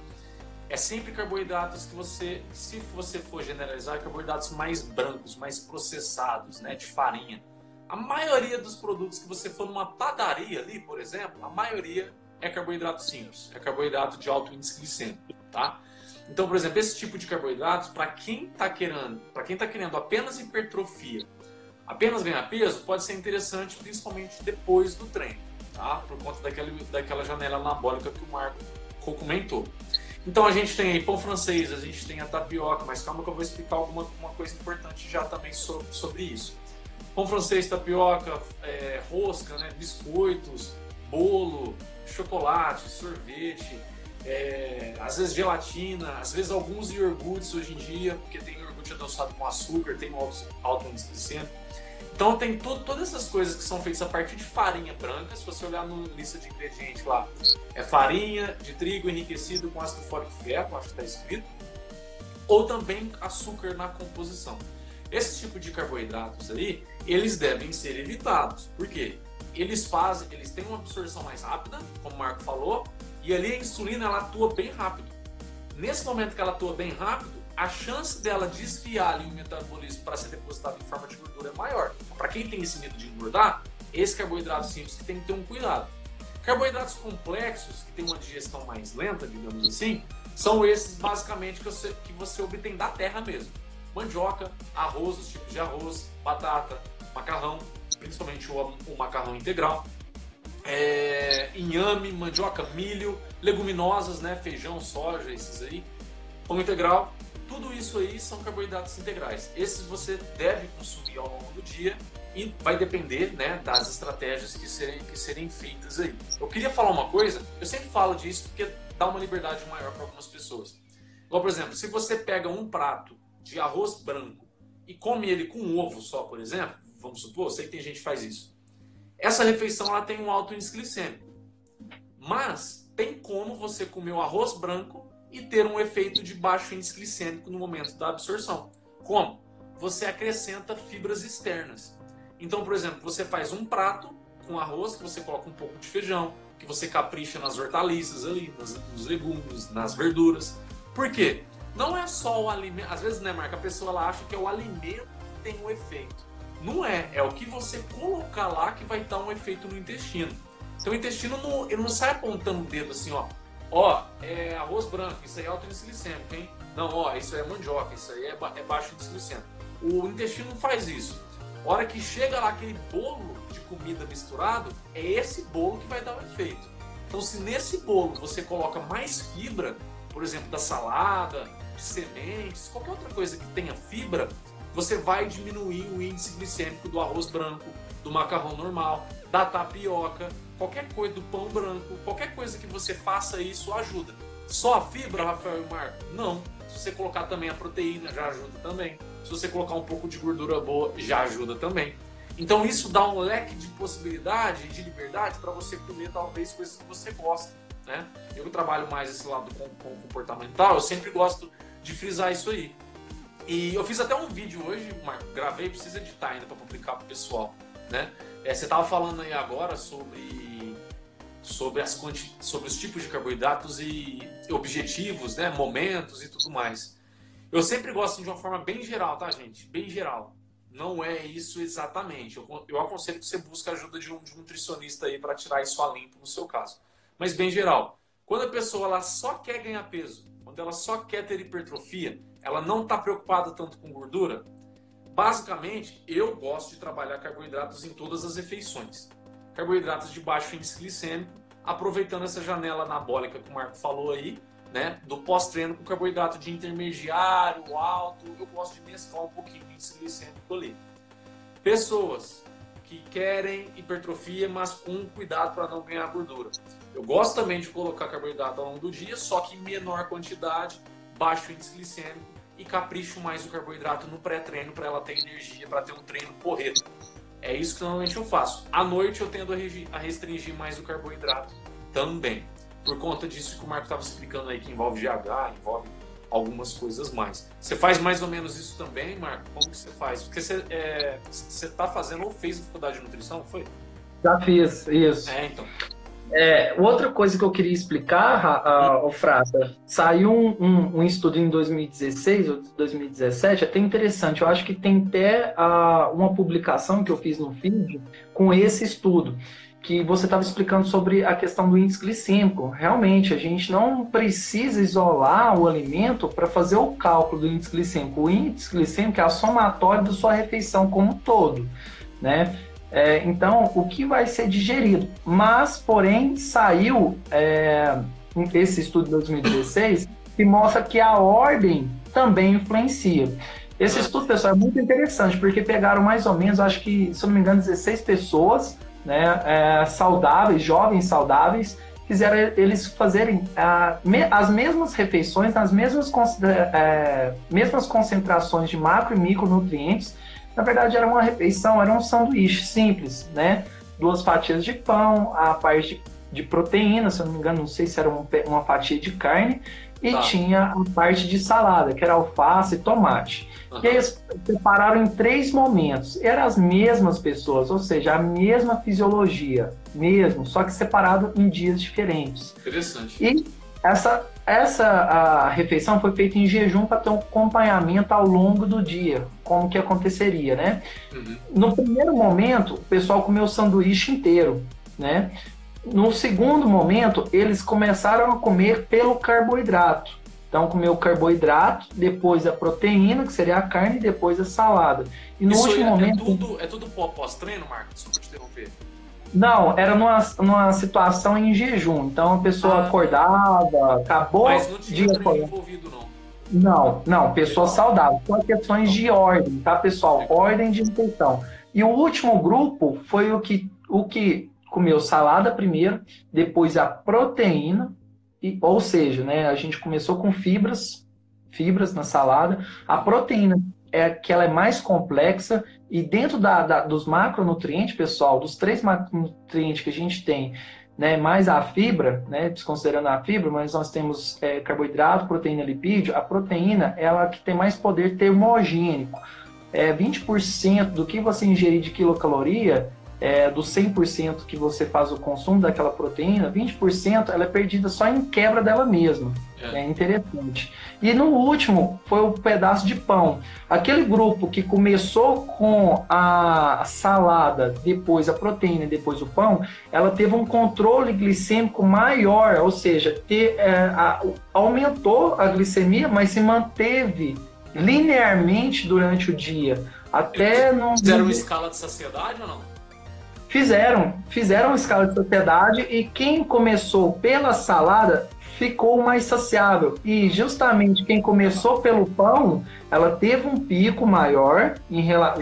é sempre carboidratos que você, se você for generalizar, carboidratos mais brancos, mais processados, né, de farinha. A maioria dos produtos que você for numa padaria ali, por exemplo, a maioria é carboidrato simples, é carboidrato de alto índice glicêmico, tá? Então, por exemplo, esse tipo de carboidratos, para quem tá querendo apenas hipertrofia, apenas ganhar peso, pode ser interessante, principalmente depois do treino, tá? Por conta daquela janela anabólica que o Marco comentou. Então a gente tem aí pão francês, a gente tem a tapioca, mas calma que eu vou explicar uma coisa importante já também sobre isso. Pão francês, tapioca, rosca, né, biscoitos, bolo, chocolate, sorvete, às vezes gelatina, às vezes alguns iogurtes hoje em dia, porque tem iogurte adoçado com açúcar, tem um alto índice glicêmico. Então tem todas essas coisas que são feitas a partir de farinha branca. Se você olhar na lista de ingredientes lá, é farinha de trigo enriquecido com ácido fólico ferro, acho que está escrito, ou também açúcar na composição. Esse tipo de carboidratos aí, eles devem ser evitados. Por quê? Eles têm uma absorção mais rápida, como o Marco falou, e ali a insulina ela atua bem rápido. Nesse momento que ela atua bem rápido, a chance dela desviar ali o metabolismo para ser depositado em forma de gordura é maior. Para quem tem esse medo de engordar, esse carboidrato simples que tem que ter um cuidado. Carboidratos complexos, que tem uma digestão mais lenta, digamos assim, são esses basicamente que você obtém da terra mesmo. Mandioca, arroz, os tipos de arroz, batata, macarrão, principalmente o macarrão integral, inhame, mandioca, milho, leguminosas, né, feijão, soja, esses aí, pão integral. Tudo isso aí são carboidratos integrais. Esses você deve consumir ao longo do dia e vai depender, né, das estratégias que serem feitas aí. Eu queria falar uma coisa, eu sempre falo disso porque dá uma liberdade maior para algumas pessoas. Igual, por exemplo, se você pega um prato de arroz branco e come ele com um ovo só, por exemplo, vamos supor, eu sei que tem gente que faz isso. Essa refeição ela tem um alto índice glicêmico. Mas tem como você comer o arroz branco e ter um efeito de baixo índice glicêmico no momento da absorção. Como? Você acrescenta fibras externas. Então, por exemplo, você faz um prato com arroz, que você coloca um pouco de feijão, que você capricha nas hortaliças ali, nos legumes, nas verduras. Por quê? Não é só o alimento. Às vezes, né, Marca, a pessoa ela acha que é o alimento que tem um efeito. Não é. É o que você colocar lá que vai dar um efeito no intestino. Então o intestino ele não sai apontando o dedo assim, ó, é arroz branco, isso aí é alto índice glicêmico, hein? Não, ó, isso aí é mandioca, isso aí é baixo índice glicêmico. O intestino não faz isso. A hora que chega lá aquele bolo de comida misturado, é esse bolo que vai dar o efeito. Então se nesse bolo você coloca mais fibra, por exemplo, da salada, de sementes, qualquer outra coisa que tenha fibra, você vai diminuir o índice glicêmico do arroz branco, do macarrão normal, da tapioca, qualquer coisa, do pão branco, qualquer coisa que você faça isso ajuda. Só a fibra, Rafael e Marco? Não. Se você colocar também a proteína, já ajuda também. Se você colocar um pouco de gordura boa, já ajuda também. Então isso dá um leque de possibilidade, de liberdade para você comer talvez coisas que você gosta, né? Eu trabalho mais esse lado com comportamental, eu sempre gosto de frisar isso aí. E eu fiz até um vídeo hoje, Marco, gravei, precisa editar ainda para publicar para o pessoal, né? Você estava falando aí agora sobre os tipos de carboidratos e objetivos, né? Momentos e tudo mais. Eu sempre gosto de uma forma bem geral, tá, gente? Bem geral. Não é isso exatamente. Eu aconselho que você busque a ajuda de um nutricionista aí para tirar isso a limpo no seu caso. Mas bem geral. Quando a pessoa ela só quer ganhar peso, dúvida, ela só quer ter hipertrofia, ela não está preocupada tanto com gordura? Basicamente, eu gosto de trabalhar carboidratos em todas as refeições. Carboidratos de baixo índice glicêmico, aproveitando essa janela anabólica que o Marco falou aí, né, do pós-treino com carboidrato de intermediário, alto, eu gosto de mesclar um pouquinho o índice glicêmico ali. Pessoas que querem hipertrofia, mas com cuidado para não ganhar gordura. Eu gosto também de colocar carboidrato ao longo do dia, só que em menor quantidade, baixo índice glicêmico, e capricho mais o carboidrato no pré-treino para ela ter energia, para ter um treino porreto. É isso que normalmente eu faço. À noite eu tendo a restringir mais o carboidrato também. Por conta disso que o Marco estava explicando aí, que envolve GH, envolve algumas coisas mais. Você faz mais ou menos isso também, Marco? Como que você faz? Porque você está fazendo ou fez faculdade de nutrição, foi? Já fiz, isso. Então. Outra coisa que eu queria explicar, Frata, saiu um estudo em 2016 ou 2017, até interessante. Eu acho que tem até uma publicação que eu fiz no feed com esse estudo, que você estava explicando sobre a questão do índice glicêmico. Realmente, a gente não precisa isolar o alimento para fazer o cálculo do índice glicêmico. O índice glicêmico é a somatória da sua refeição como um todo, né? Então, o que vai ser digerido? Mas, porém, saiu esse estudo de 2016 que mostra que a ordem também influencia. Esse estudo, pessoal, é muito interessante, porque pegaram mais ou menos, acho que, se eu não me engano, 16 pessoas, né, saudáveis, jovens saudáveis, fizeram eles fazerem as mesmas refeições, nas mesmas concentrações de macro e micronutrientes. Na verdade, era uma refeição, era um sanduíche simples, né? 2 fatias de pão, a parte de proteína, se eu não me engano, não sei se era uma fatia de carne, e tinha a parte de salada, que era alface e tomate. E aí eles separaram em 3 momentos. Eram as mesmas pessoas, ou seja, a mesma fisiologia, mesmo, só que separado em dias diferentes. Interessante. E essa refeição foi feita em jejum para ter um acompanhamento ao longo do dia, como que aconteceria, né? Uhum. No primeiro momento, o pessoal comeu o sanduíche inteiro, né? No segundo momento, eles começaram a comer pelo carboidrato. Então, comeu o carboidrato, depois a proteína, que seria a carne, e depois a salada. E no último momento... É tudo pós-treino, Marco? Desculpa te interromper. Não, era numa situação em jejum. Então a pessoa acordava, acabou. Mas não tinha treino envolvido, não. Não, pessoa saudável. São questões de ordem, tá, pessoal? Ordem de refeição. E o último grupo foi o que comeu salada primeiro, depois a proteína, ou seja, né, a gente começou com fibras na salada. A proteína é que ela é mais complexa, e dentro dos macronutrientes, pessoal, dos 3 macronutrientes que a gente tem, né, mais a fibra, né, desconsiderando a fibra, mas nós temos carboidrato, proteína, lipídio. A proteína é ela que tem mais poder termogênico. 20% do que você ingerir de quilocaloria, do 100% que você faz o consumo daquela proteína, 20% ela é perdida só em quebra dela mesma. É interessante. E no último foi o pedaço de pão. Aquele grupo que começou com a salada, depois a proteína e depois o pão, ela teve um controle glicêmico maior, ou seja, aumentou a glicemia, mas se manteve linearmente durante o dia. Até não... Fizeram uma escala de saciedade ou não? Fizeram escala de saciedade, e quem começou pela salada ficou mais saciável. E justamente quem começou pelo pão, ela teve um pico maior,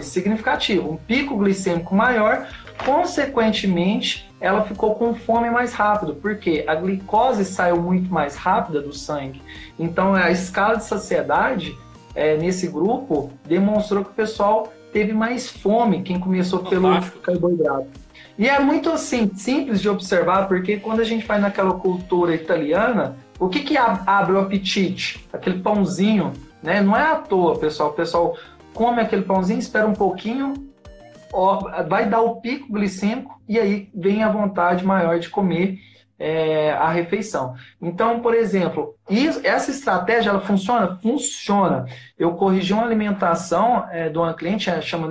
significativo, um pico glicêmico maior, consequentemente, ela ficou com fome mais rápido, porque a glicose saiu muito mais rápida do sangue. Então, a escala de saciedade, nesse grupo, demonstrou que o pessoal teve mais fome, quem começou pelo carboidrato. E é muito assim, simples de observar, porque quando a gente vai naquela cultura italiana, o que abre o apetite? Aquele pãozinho, né? Não é à toa, pessoal. O pessoal come aquele pãozinho, espera um pouquinho, vai dar o pico glicêmico, e aí vem a vontade maior de comer a refeição. Então, por exemplo, essa estratégia, ela funciona? Funciona. Eu corrigi uma alimentação de uma cliente, chama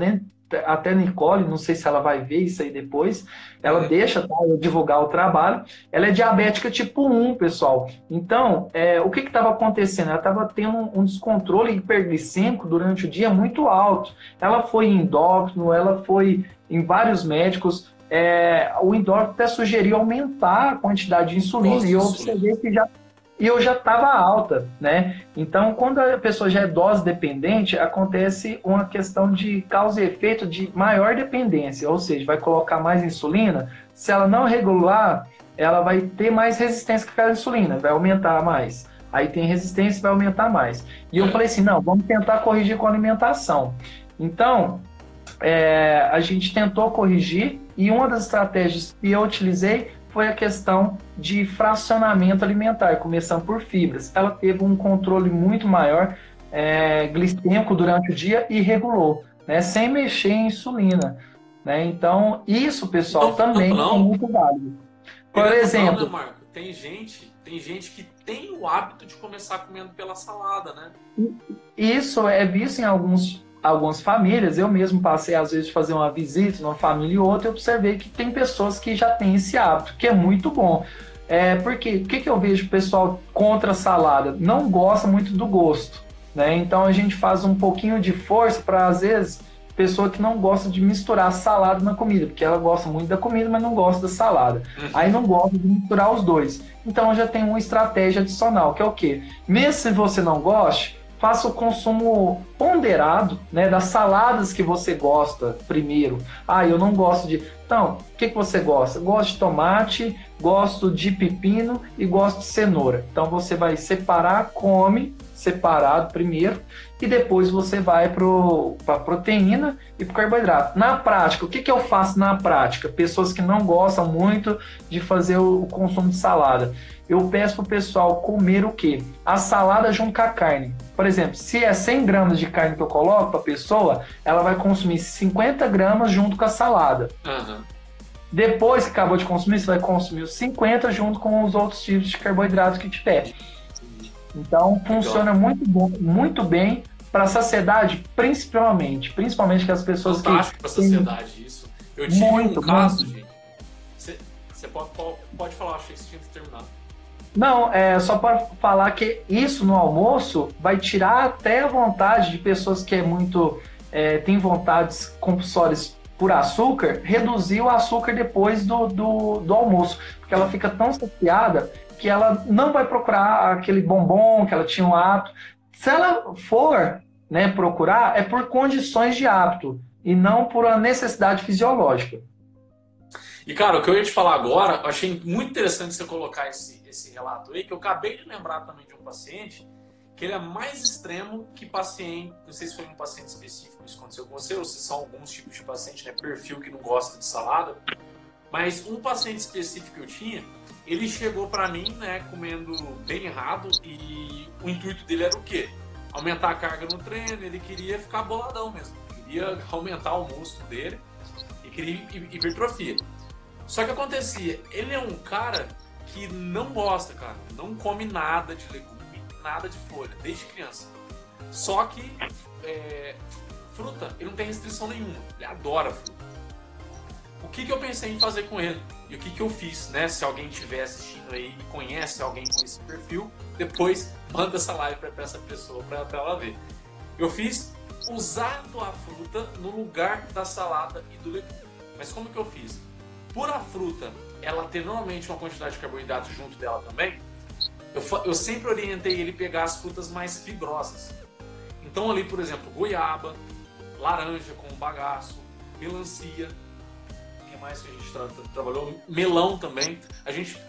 até Nicole, não sei se ela vai ver isso aí depois, ela deixa, tá, eu divulgar o trabalho. Ela é diabética tipo 1, pessoal. Então, o que estava acontecendo? Ela estava tendo um descontrole hiperglicêmico durante o dia muito alto. Ela foi em endócrino, ela foi em vários médicos. O endócrino até sugeriu aumentar a quantidade de insulina, e eu observei que eu já estava alta, né? Então, quando a pessoa já é dose dependente, acontece uma questão de causa e efeito de maior dependência, ou seja, vai colocar mais insulina. Se ela não regular, ela vai ter mais resistência com aquela insulina, vai aumentar mais. Aí tem resistência, vai aumentar mais. E eu falei assim, não, vamos tentar corrigir com a alimentação. Então, a gente tentou corrigir, e uma das estratégias que eu utilizei foi a questão de fracionamento alimentar, começando por fibras. Ela teve um controle muito maior glicêmico durante o dia e regulou, né, sem mexer em insulina. Né? Então, isso, pessoal, também é muito válido. Por exemplo... Não, né, Marco? Tem gente que tem o hábito de começar comendo pela salada, né? Isso é visto em algumas famílias. Eu mesmo passei, às vezes, de fazer uma visita numa família e outra, e observei que tem pessoas que já têm esse hábito, que é muito bom. Porque o que eu vejo o pessoal contra a salada? Não gosta muito do gosto, né? Então a gente faz um pouquinho de força para, às vezes, pessoa que não gosta de misturar salada na comida, porque ela gosta muito da comida, mas não gosta da salada. Aí não gosta de misturar os dois. Então já tem uma estratégia adicional, que é o quê? Mesmo se você não goste, faça o consumo ponderado, né, das saladas que você gosta primeiro. Eu não gosto de... Então, o que você gosta? Gosto de tomate, gosto de pepino e gosto de cenoura. Então você vai separar, come separado primeiro, e depois você vai para a proteína e para o carboidrato. Na prática, o que eu faço na prática? Pessoas que não gostam muito de fazer o consumo de salada. Eu peço para o pessoal comer o quê? A salada junto com a carne. Por exemplo, se é 100 gramas de carne que eu coloco para a pessoa, ela vai consumir 50 gramas junto com a salada. Depois que acabou de consumir, você vai consumir os 50 junto com os outros tipos de carboidratos que tiver. Então, funciona muito bem para a saciedade, principalmente que as pessoas fantástico para a sociedade isso. Eu tive um caso, gente. Você pode falar, achei que você tinha terminado. Não, só para falar que isso no almoço vai tirar até a vontade de pessoas que tem vontades compulsórias por açúcar, reduzir o açúcar depois do almoço, porque ela fica tão saciada que ela não vai procurar aquele bombom que ela tinha um hábito. Se ela for, né, procurar, é por condições de hábito e não por uma necessidade fisiológica. E, cara, o que eu ia te falar agora, eu achei muito interessante você colocar esse relato aí, que eu acabei de lembrar também de um paciente, que ele é mais extremo que paciente, não sei se foi um paciente específico que isso aconteceu com você, ou se são alguns tipos de paciente, né, perfil que não gosta de salada, mas um paciente específico que eu tinha, ele chegou pra mim, né, comendo bem errado, e o intuito dele era o quê? Aumentar a carga no treino, ele queria ficar boladão mesmo, queria aumentar o músculo dele e queria hipertrofia. Só que acontecia, ele é um cara que não gosta, cara, não come nada de legume, nada de folha, desde criança. Só que fruta, ele não tem restrição nenhuma, ele adora fruta. O que eu pensei em fazer com ele? E o que eu fiz, né? Se alguém estiver assistindo aí e conhece alguém com esse perfil, depois manda essa live para essa pessoa, para ela ver. Eu fiz usando a fruta no lugar da salada e do legume. Mas como que eu fiz? Por a fruta, ela ter normalmente uma quantidade de carboidrato junto dela também, eu sempre orientei ele pegar as frutas mais fibrosas. Então ali, por exemplo, goiaba, laranja com bagaço, melancia, mais que a gente trabalhou, melão também,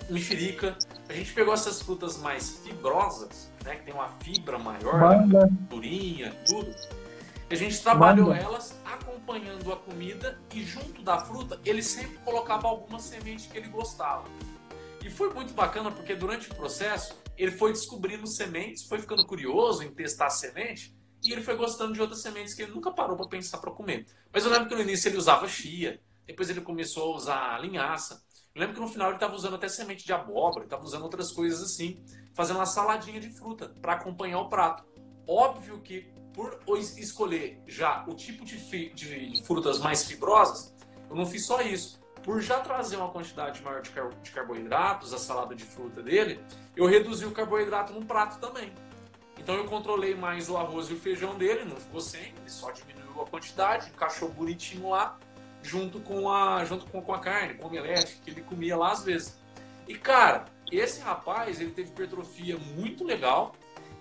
mexerica, a gente pegou essas frutas mais fibrosas, né, que tem uma fibra maior, durinha, tudo, e a gente trabalhou elas acompanhando a comida, e junto da fruta ele sempre colocava alguma semente que ele gostava. E foi muito bacana porque durante o processo ele foi descobrindo sementes, foi ficando curioso em testar semente, e ele foi gostando de outras sementes que ele nunca parou para pensar para comer. Mas eu lembro que no início ele usava chia, depois ele começou a usar linhaça. Eu lembro que no final ele estava usando até semente de abóbora, ele estava usando outras coisas assim, fazendo uma saladinha de fruta para acompanhar o prato. Óbvio que por escolher já o tipo de frutas mais fibrosas, eu não fiz só isso. Por já trazer uma quantidade maior de carboidratos, a salada de fruta dele, eu reduzi o carboidrato no prato também. Então eu controlei mais o arroz e o feijão dele, não ficou sem, ele só diminuiu a quantidade, encaixou bonitinho lá, junto com a carne, com o omelete, que ele comia lá às vezes. E cara, esse rapaz, ele teve hipertrofia muito legal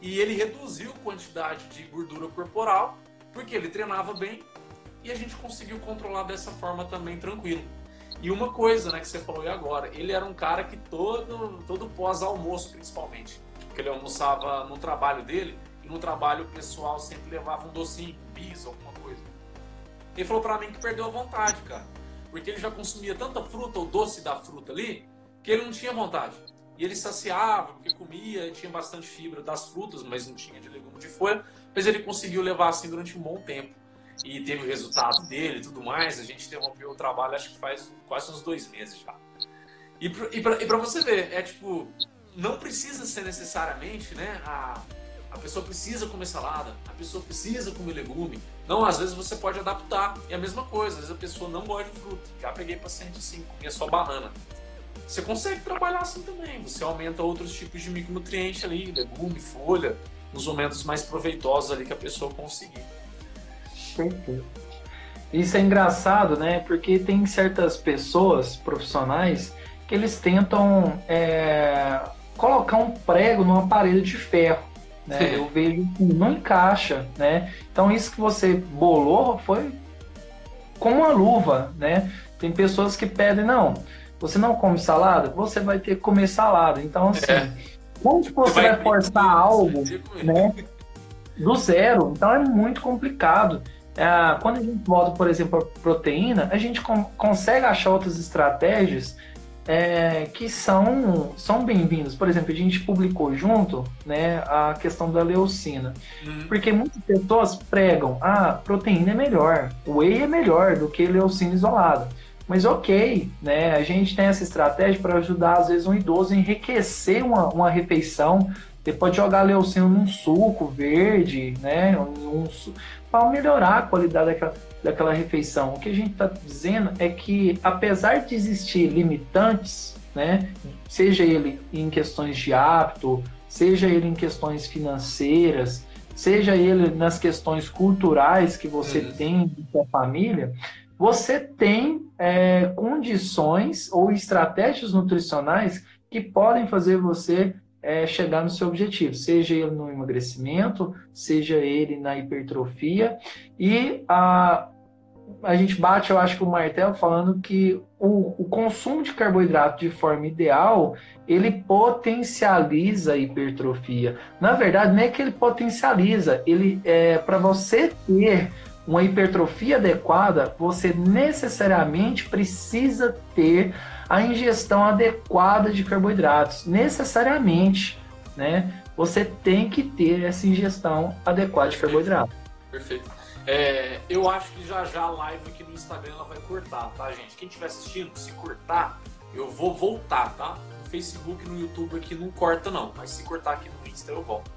e ele reduziu a quantidade de gordura corporal, porque ele treinava bem e a gente conseguiu controlar dessa forma também tranquilo. E uma coisa, né, que você falou agora, ele era um cara que todo pós-almoço, principalmente, porque ele almoçava no trabalho dele, e no trabalho pessoal sempre levava um docinho, um bis, alguma coisa. Ele falou pra mim que perdeu a vontade, cara, porque ele já consumia tanta fruta, o doce da fruta ali, que ele não tinha vontade. E ele saciava, porque comia, tinha bastante fibra das frutas, mas não tinha de legume de folha, mas ele conseguiu levar assim durante um bom tempo. E teve o resultado dele e tudo mais. A gente interrompeu o trabalho, acho que faz quase uns 2 meses já. E pra você ver, é tipo, não precisa ser necessariamente, né? A pessoa precisa comer salada, a pessoa precisa comer legume. Não, às vezes você pode adaptar. E a mesma coisa, às vezes a pessoa não gosta de fruta. Já peguei paciente assim, comia só banana. Você consegue trabalhar assim também. Você aumenta outros tipos de micronutrientes ali, legume, folha, nos momentos mais proveitosos ali que a pessoa conseguir. Perfeito. Isso é engraçado, né? Porque tem certas pessoas profissionais que eles tentam colocar um prego num aparelho de ferro, né? Eu vejo que não encaixa, né? Então isso que você bolou foi como uma luva, né? Tem pessoas que pedem, não, você não come salada? Você vai ter que comer salada. Então, assim, como que você vai forçar algo, né? Do zero? Então é muito complicado. Quando a gente volta, por exemplo, a proteína, a gente consegue achar outras estratégias que são bem-vindas. Por exemplo, a gente publicou junto, né, a questão da leucina. Porque muitas pessoas pregam, proteína é melhor, whey é melhor do que leucina isolada. Mas ok, né, a gente tem essa estratégia para ajudar, às vezes, um idoso a enriquecer uma refeição. Você pode jogar leucina num suco verde, né, para melhorar a qualidade daquela refeição. O que a gente está dizendo é que, apesar de existir limitantes, né, seja ele em questões de hábito, seja ele em questões financeiras, seja ele nas questões culturais que você tem de sua família, você tem condições ou estratégias nutricionais que podem fazer você chegar no seu objetivo, seja ele no emagrecimento, seja ele na hipertrofia. E a gente bate, eu acho que o martelo falando que o consumo de carboidrato de forma ideal, ele potencializa a hipertrofia. Na verdade, não é que ele potencializa, ele para você ter uma hipertrofia adequada, você necessariamente precisa ter a ingestão adequada de carboidratos. Necessariamente, né? Você tem que ter essa ingestão adequada de carboidrato. Perfeito. Eu acho que já a live aqui no Instagram ela vai cortar, tá, gente? Quem estiver assistindo, se cortar, eu vou voltar, tá? No Facebook, no YouTube aqui não corta não, mas se cortar aqui no Insta eu volto.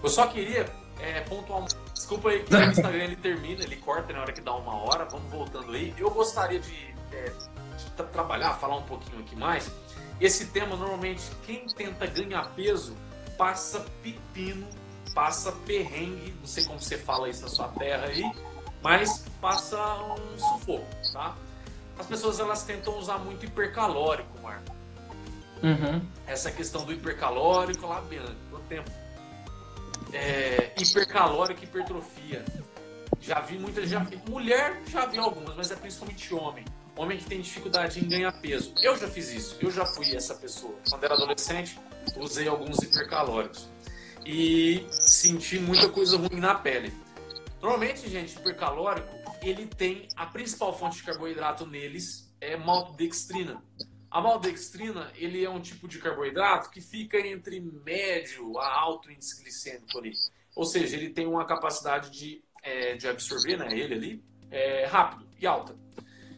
Eu só queria pontuar desculpa aí que o Instagram ele termina, ele corta na hora que dá 1 hora, vamos voltando aí. Eu gostaria de trabalhar, falar um pouquinho aqui mais. Esse tema, normalmente, quem tenta ganhar peso passa pepino, passa perrengue, não sei como você fala isso na sua terra aí, mas passa um sufoco, tá? As pessoas, elas tentam usar muito hipercalórico, Marco. Essa questão do hipercalórico, lá bem, no tempo. Hipercalórico, hipertrofia. Já vi muitas, mulher já vi algumas, mas é principalmente homem que tem dificuldade em ganhar peso. Eu já fiz isso, eu já fui essa pessoa. Quando era adolescente, usei alguns hipercalóricos e senti muita coisa ruim na pele. Normalmente, gente, hipercalórico, ele tem a principal fonte de carboidrato neles é maltodextrina. A maltodextrina, ele é um tipo de carboidrato que fica entre médio a alto índice glicêmico ali. Ou seja, ele tem uma capacidade de absorver, né, ele ali, rápido e alta.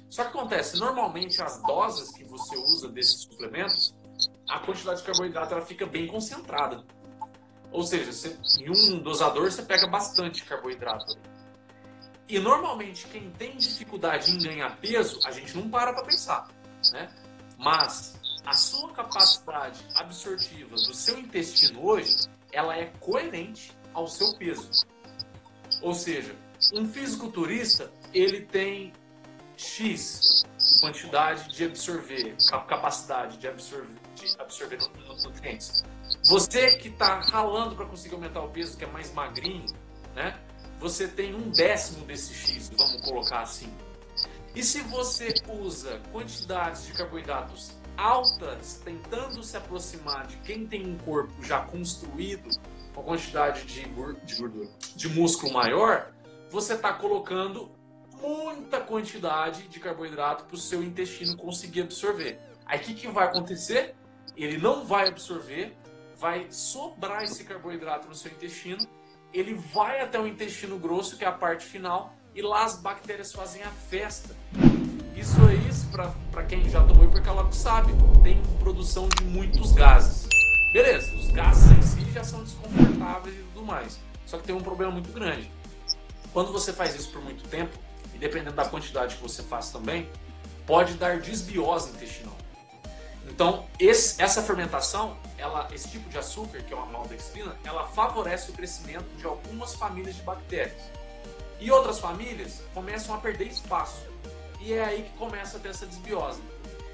Só que acontece, normalmente as doses que você usa desses suplementos, a quantidade de carboidrato ela fica bem concentrada. Ou seja, em um dosador você pega bastante carboidrato ali. E normalmente quem tem dificuldade em ganhar peso, a gente não para pensar, né? Mas a sua capacidade absortiva do seu intestino hoje, ela é coerente ao seu peso. Ou seja, um fisiculturista, ele tem X quantidade de absorver, capacidade de absorver nutrientes. Você que está ralando para conseguir aumentar o peso, que é mais magrinho, né? Você tem 1/10 desse X, vamos colocar assim. E se você usa quantidades de carboidratos altas, tentando se aproximar de quem tem um corpo já construído, com quantidade de gordura, de músculo maior, você está colocando muita quantidade de carboidrato para o seu intestino conseguir absorver. Aí o que vai acontecer? Ele não vai absorver, vai sobrar esse carboidrato no seu intestino, ele vai até o intestino grosso, que é a parte final, e lá as bactérias fazem a festa. Isso aí, para quem já tomou hipercalórico sabe, tem produção de muitos gases. Beleza, os gases em si já são desconfortáveis e tudo mais. Só que tem um problema muito grande. Quando você faz isso por muito tempo, e dependendo da quantidade que você faz também, pode dar desbiose intestinal. Então, essa fermentação, esse tipo de açúcar, que é uma maltodextrina, ela favorece o crescimento de algumas famílias de bactérias. E outras famílias começam a perder espaço. E é aí que começa a ter essa desbiose.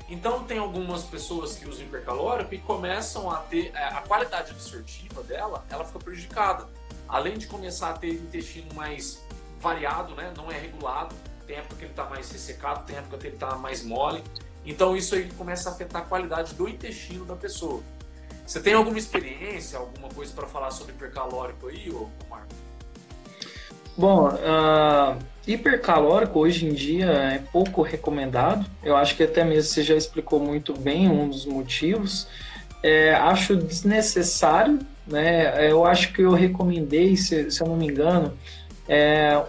Então, tem algumas pessoas que usam hipercalórico e começam a ter a qualidade absortiva dela, ela fica prejudicada. Além de começar a ter intestino mais variado, né? Não é regulado. Tem época que ele está mais ressecado, tem época que ele está mais mole. Então isso aí começa a afetar a qualidade do intestino da pessoa. Você tem alguma experiência, alguma coisa para falar sobre hipercalórico aí, Marco? Bom, hipercalórico hoje em dia é pouco recomendado. Eu acho que até mesmo você já explicou muito bem um dos motivos. Acho desnecessário, né? Eu acho que eu recomendei, se eu não me engano,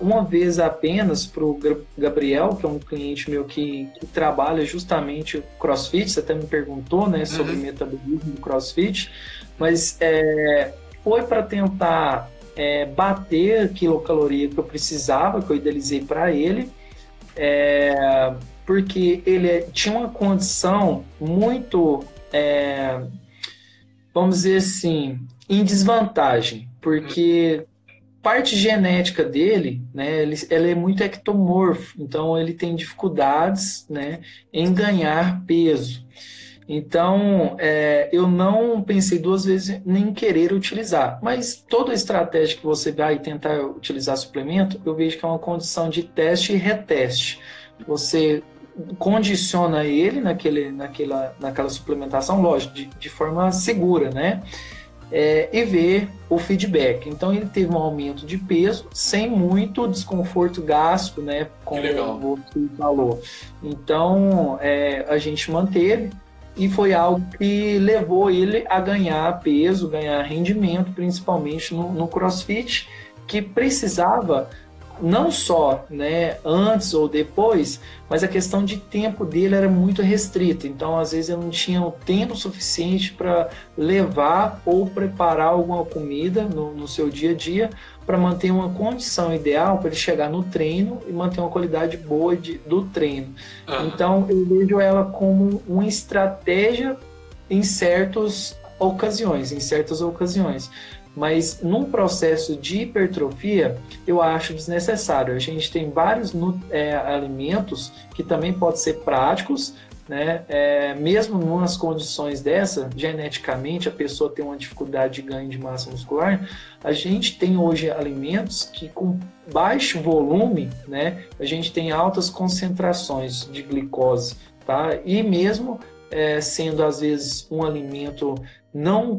uma vez apenas para o Gabriel, que é um cliente meu que trabalha justamente o CrossFit. Você até me perguntou, né, sobre o metabolismo do CrossFit, mas foi para tentar bater a quilocaloria que eu precisava, que eu idealizei para ele, porque ele tinha uma condição muito, vamos dizer assim, em desvantagem, porque parte genética dele, né, ela é muito ectomorfo, então ele tem dificuldades, né, em ganhar peso. Então, eu não pensei duas vezes em querer utilizar, mas toda estratégia que você vai tentar utilizar suplemento, eu vejo que é uma condição de teste e reteste. Você condiciona ele naquela suplementação, lógico, de forma segura, né? E ver o feedback. Então ele teve um aumento de peso sem muito desconforto gástrico, né, como você falou. Então a gente manteve e foi algo que levou ele a ganhar peso, ganhar rendimento, principalmente no CrossFit, que precisava não só, né, antes ou depois, mas a questão de tempo dele era muito restrita. Então, às vezes, eu não tinha o tempo suficiente para levar ou preparar alguma comida no seu dia a dia para manter uma condição ideal para ele chegar no treino e manter uma qualidade boa do treino. Então, eu vejo ela como uma estratégia em certas ocasiões. Mas num processo de hipertrofia, eu acho desnecessário. A gente tem vários alimentos que também podem ser práticos, né? Mesmo em umas condições dessa, geneticamente a pessoa tem uma dificuldade de ganho de massa muscular, a gente tem hoje alimentos que com baixo volume, né, a gente tem altas concentrações de glicose, tá? E mesmo sendo às vezes um alimento não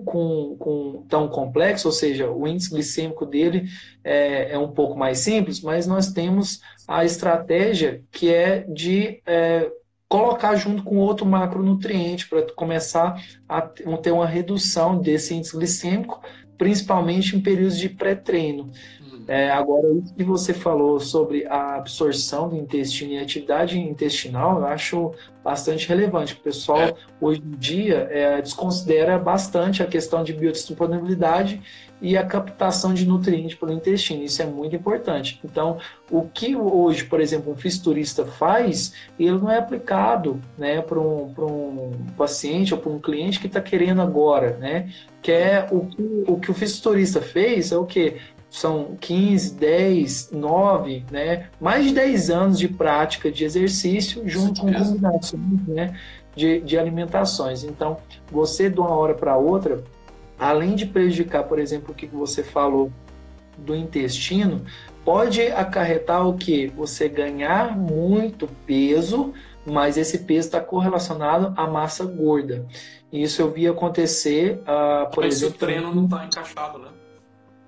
tão complexo, ou seja, o índice glicêmico dele é um pouco mais simples, mas nós temos a estratégia que é de colocar junto com outro macronutriente para começar a ter uma redução desse índice glicêmico, principalmente em períodos de pré-treino. Agora, o que você falou sobre a absorção do intestino e a atividade intestinal, eu acho bastante relevante. O pessoal, hoje em dia, desconsidera bastante a questão de biodisponibilidade e a captação de nutrientes pelo intestino. Isso é muito importante. Então, o que hoje, por exemplo, um fisiculturista faz, ele não é aplicado, né, para um paciente ou para um cliente que está querendo agora, né? Que é o que o fisiculturista fez é o quê? São 15, 10, 9, né? Mais de 10 anos de prática de exercício junto com combinações, né, de alimentações. Então, você de uma hora para outra, além de prejudicar, por exemplo, o que você falou do intestino, pode acarretar o que? Você ganhar muito peso, mas esse peso está correlacionado à massa gorda. Isso eu vi acontecer, por exemplo... o treino não está encaixado, né?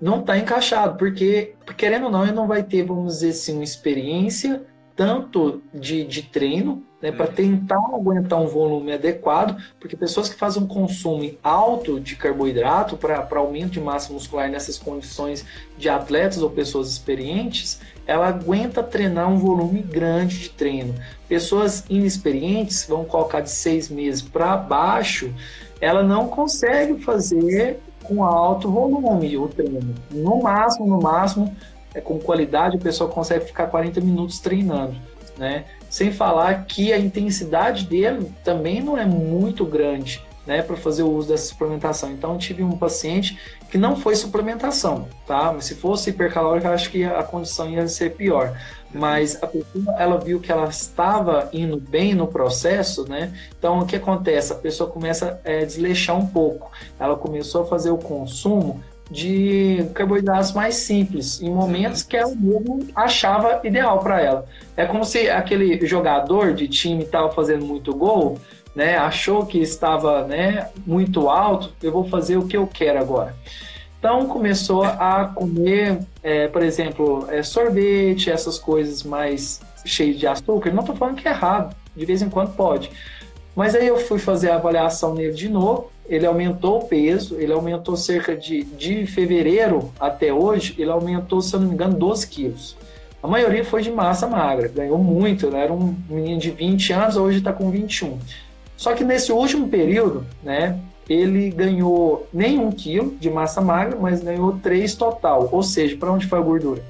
Não está encaixado, porque, querendo ou não, ele não vai ter, vamos dizer assim, uma experiência tanto de treino, né, para tentar aguentar um volume adequado, porque pessoas que fazem um consumo alto de carboidrato para aumento de massa muscular nessas condições de atletas ou pessoas experientes, ela aguenta treinar um volume grande de treino. Pessoas inexperientes, vão colocar de 6 meses para baixo, ela não consegue fazer com alto volume o treino. No máximo, com qualidade, a pessoa consegue ficar 40 minutos treinando, né? Sem falar que a intensidade dele também não é muito grande, né, para fazer o uso dessa suplementação. Então, eu tive um paciente que não foi suplementação, tá? Mas se fosse hipercalórica, eu acho que a condição ia ser pior. Mas a pessoa, ela viu que ela estava indo bem no processo, né? Então, o que acontece? A pessoa começa a desleixar um pouco. Ela começou a fazer o consumo de carboidratos mais simples, em momentos que ela mesmo achava ideal para ela. É como se aquele jogador de time estava fazendo muito gol, né, achou que estava, né, muito alto, eu vou fazer o que eu quero agora. Então começou a comer, por exemplo, sorvete, essas coisas mais cheias de açúcar. Não estou falando que é errado, de vez em quando pode. Mas aí eu fui fazer a avaliação nele de novo, ele aumentou o peso, ele aumentou cerca de fevereiro até hoje, ele aumentou, se eu não me engano, 12 quilos. A maioria foi de massa magra, ganhou muito, né? Era um menino de 20 anos, hoje está com 21. Só que nesse último período, né, ele ganhou nem 1 quilo de massa magra, mas ganhou 3 total. Ou seja, para onde foi a gordura?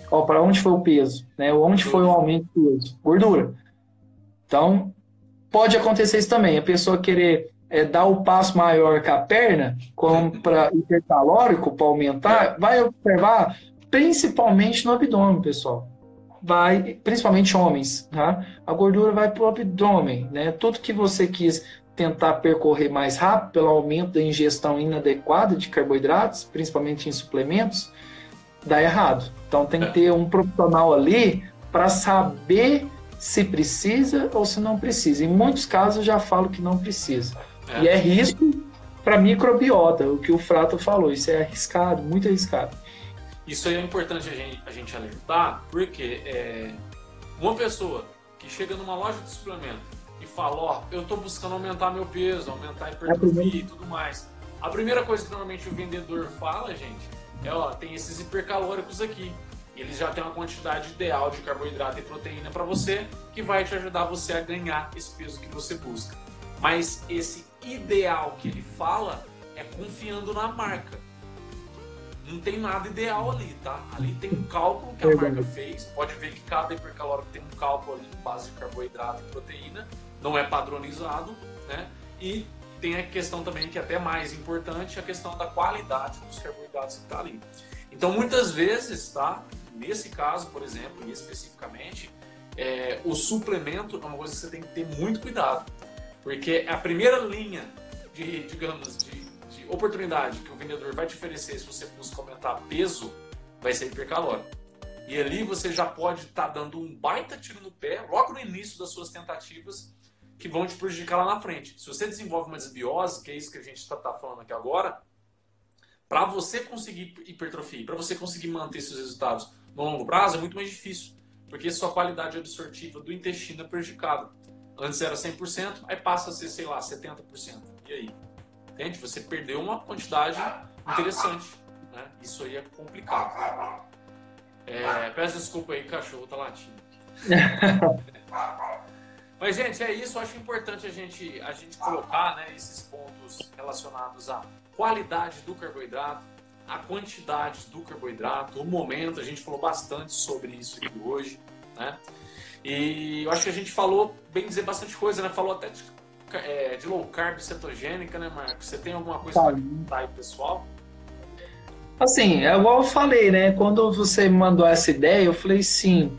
Para onde foi o peso? Né? Onde foi o aumento do peso? Gordura. Então, pode acontecer isso também. A pessoa querer dar o passo maior que a perna, como para hipercalórico, para aumentar, vai observar principalmente no abdômen, pessoal. Vai, principalmente homens, tá? A gordura vai para o abdômen, né? Tudo que você quis tentar percorrer mais rápido pelo aumento da ingestão inadequada de carboidratos, principalmente em suplementos, dá errado. Então tem que ter um profissional ali para saber se precisa ou se não precisa. Em muitos casos eu já falo que não precisa. E é risco para microbiota, o que o Frato falou, isso é arriscado, muito arriscado. Isso aí é importante a gente alertar, porque uma pessoa que chega numa loja de suplemento e fala, ó, eu estou buscando aumentar meu peso, aumentar a hipertrofia e tudo mais. A primeira coisa que normalmente o vendedor fala, gente, é, ó, tem esses hipercalóricos aqui. Eles já têm uma quantidade ideal de carboidrato e proteína para você, que vai te ajudar você a ganhar esse peso que você busca. Mas esse ideal que ele fala é confiando na marca. Não tem nada ideal ali, tá? Ali tem um cálculo que a marca fez. Pode ver que cada hipercalórico tem um cálculo ali em base de carboidrato e proteína. Não é padronizado, né? E tem a questão também, que é até mais importante, a questão da qualidade dos carboidratos que está ali. Então, muitas vezes, tá? Nesse caso, por exemplo, e especificamente, o suplemento é uma coisa que você tem que ter muito cuidado. Porque a primeira linha de oportunidade que o vendedor vai te oferecer se você busca aumentar peso, vai ser hipercalórico. E ali você já pode estar dando um baita tiro no pé, logo no início das suas tentativas, que vão te prejudicar lá na frente. Se você desenvolve uma desbiose, que é isso que a gente está falando aqui agora, para você conseguir hipertrofia, para você conseguir manter seus resultados no longo prazo, é muito mais difícil, porque sua qualidade absortiva do intestino é prejudicada. Antes era 100%, aí passa a ser, sei lá, 70%. E aí? Entende? Você perdeu uma quantidade interessante, né? Isso aí é complicado. Peço desculpa aí, cachorro tá latindo. Mas, gente, é isso. Eu acho importante a gente colocar, né, esses pontos relacionados à qualidade do carboidrato, a quantidade do carboidrato, o momento, a gente falou bastante sobre isso aqui hoje, né? E eu acho que a gente falou, bem dizer, bastante coisa, né? Falou até de low carb cetogênica, né, Marcos? Você tem alguma coisa para contar aí, pessoal? Assim, é igual eu falei, né? Quando você me mandou essa ideia, eu falei sim.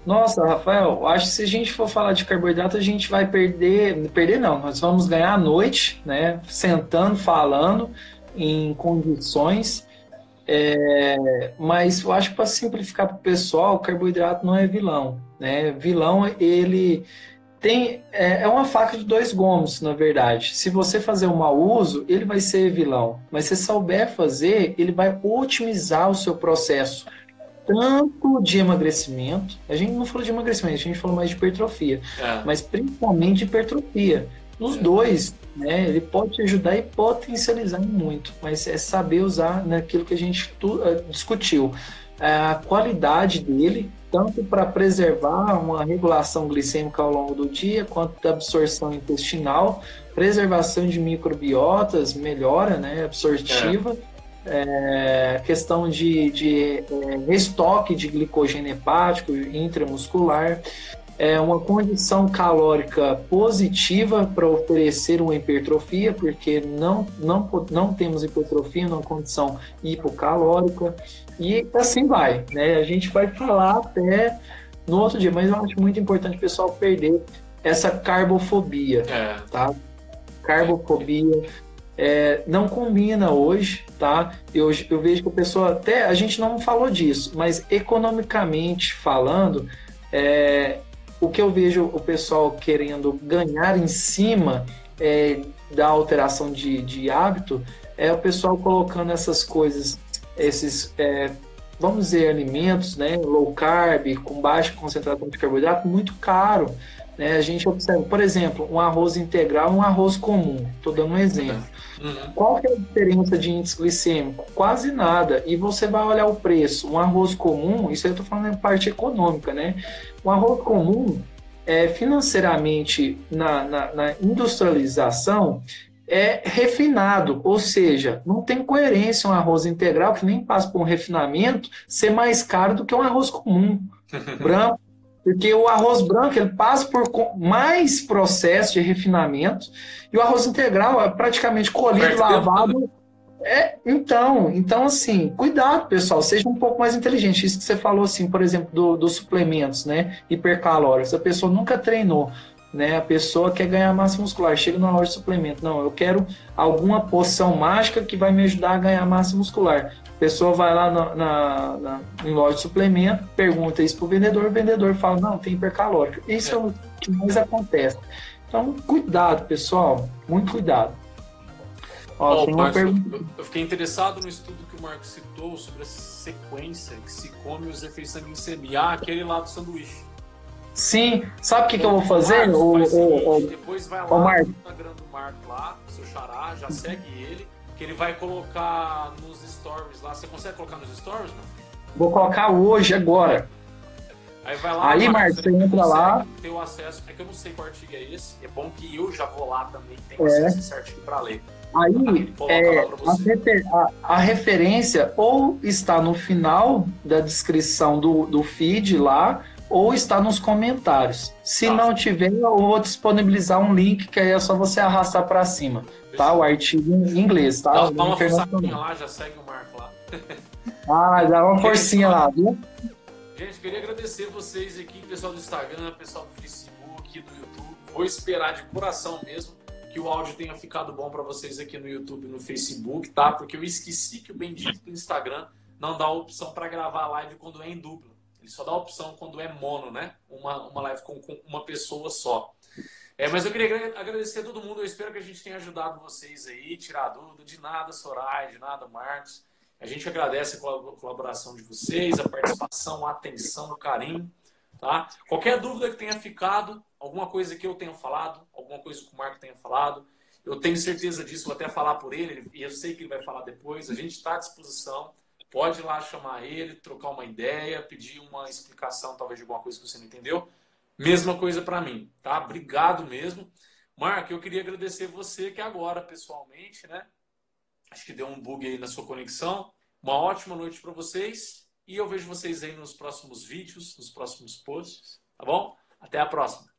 Nossa, Rafael, acho que se a gente for falar de carboidrato, a gente vai perder. Perder não, nós vamos ganhar a noite, né? Sentando, falando em condições. Mas eu acho que para simplificar para o pessoal, o carboidrato não é vilão, né? Vilão, ele é uma faca de dois gumes, na verdade. Se você fazer um mau uso, ele vai ser vilão. Mas se souber fazer, ele vai otimizar o seu processo, tanto de emagrecimento. A gente não falou de emagrecimento, a gente falou mais de hipertrofia, mas principalmente de hipertrofia. Os dois, né? Ele pode te ajudar e potencializar muito, mas é saber usar naquilo que a gente discutiu. A qualidade dele, tanto para preservar uma regulação glicêmica ao longo do dia, quanto da absorção intestinal, preservação de microbiotas, melhora, né, absortiva, questão de restoque de glicogênio hepático intramuscular, uma condição calórica positiva para oferecer uma hipertrofia, porque não temos hipertrofia numa condição hipocalórica, e assim vai, né? A gente vai falar até no outro dia, mas eu acho muito importante o pessoal perder essa carbofobia, tá? Carbofobia não combina hoje, tá? Eu vejo que a pessoa, até a gente não falou disso, mas economicamente falando, o que eu vejo o pessoal querendo ganhar em cima da alteração de hábito é o pessoal colocando essas coisas, esses, vamos dizer, alimentos, né, low carb, com baixa concentração de carboidrato, muito caro. Né? A gente observa, por exemplo, um arroz integral e um arroz comum. Estou dando um exemplo. Qual que é a diferença de índice glicêmico? Quase nada. E você vai olhar o preço. Um arroz comum, isso aí eu estou falando em parte econômica, né? Um arroz comum, financeiramente, na industrialização, é refinado, ou seja, não tem coerência um arroz integral que nem passa por um refinamento ser mais caro do que um arroz comum, branco. Porque o arroz branco ele passa por mais processo de refinamento e o arroz integral é praticamente colhido, lavado. Então, assim, cuidado, pessoal, seja um pouco mais inteligente. Isso que você falou, assim, por exemplo, dos suplementos, né, hipercalóricos. A pessoa nunca treinou, né? A pessoa quer ganhar massa muscular, chega numa loja de suplemento. Não, eu quero alguma poção mágica que vai me ajudar a ganhar massa muscular. A pessoa vai lá em loja de suplemento, pergunta isso pro vendedor, o vendedor fala, não, tem hipercalórico. Isso é o que mais acontece. Então, cuidado, pessoal, muito cuidado. Tem uma pergunta. Eu fiquei interessado no estudo que o Marcos citou sobre a sequência que se come os efeitos da glicemia. Aquele lá do sanduíche. Sim, sabe o que eu vou fazer? Depois vai lá no Instagram do Marco lá, seu xará, já segue ele, que ele vai colocar nos stories lá. Você consegue colocar nos stories, não? Vou colocar hoje, agora. Aí vai lá. Aí, Marcos, você entra lá. Ter o acesso, é que eu não sei qual artigo é esse. É bom que eu já vou lá também, tenho acesso certinho para ler. Aí, a referência ou está no final da descrição do feed lá, ou está nos comentários. Se não tiver, eu vou disponibilizar um link, que aí é só você arrastar para cima, tá? O artigo em inglês, tá? Dá uma forçadinha lá, já segue o Marco dá lá. uma forcinha lá, viu? Gente, queria agradecer vocês aqui, pessoal do Instagram, pessoal do Facebook, do YouTube. Vou esperar de coração mesmo que o áudio tenha ficado bom para vocês aqui no YouTube e no Facebook, tá? Porque eu esqueci que o bendito do Instagram não dá a opção para gravar a live quando é em dupla. Ele só dá a opção quando é mono, né? Uma live com uma pessoa só. Mas eu queria agradecer a todo mundo. Eu espero que a gente tenha ajudado vocês aí, tirar a dúvida. De nada, Soraya, de nada, Marcos. A gente agradece a colaboração de vocês, a participação, a atenção, o carinho. Tá? Qualquer dúvida que tenha ficado, alguma coisa que eu tenha falado, alguma coisa que o Marco tenha falado, eu tenho certeza disso, vou até falar por ele, e eu sei que ele vai falar depois. A gente está à disposição. Pode ir lá chamar ele, trocar uma ideia, pedir uma explicação, talvez, de alguma coisa que você não entendeu. Mesma coisa para mim, tá? Obrigado mesmo. Marco, eu queria agradecer você que agora, pessoalmente, né? Acho que deu um bug aí na sua conexão. Uma ótima noite para vocês e eu vejo vocês aí nos próximos vídeos, nos próximos posts, tá bom? Até a próxima!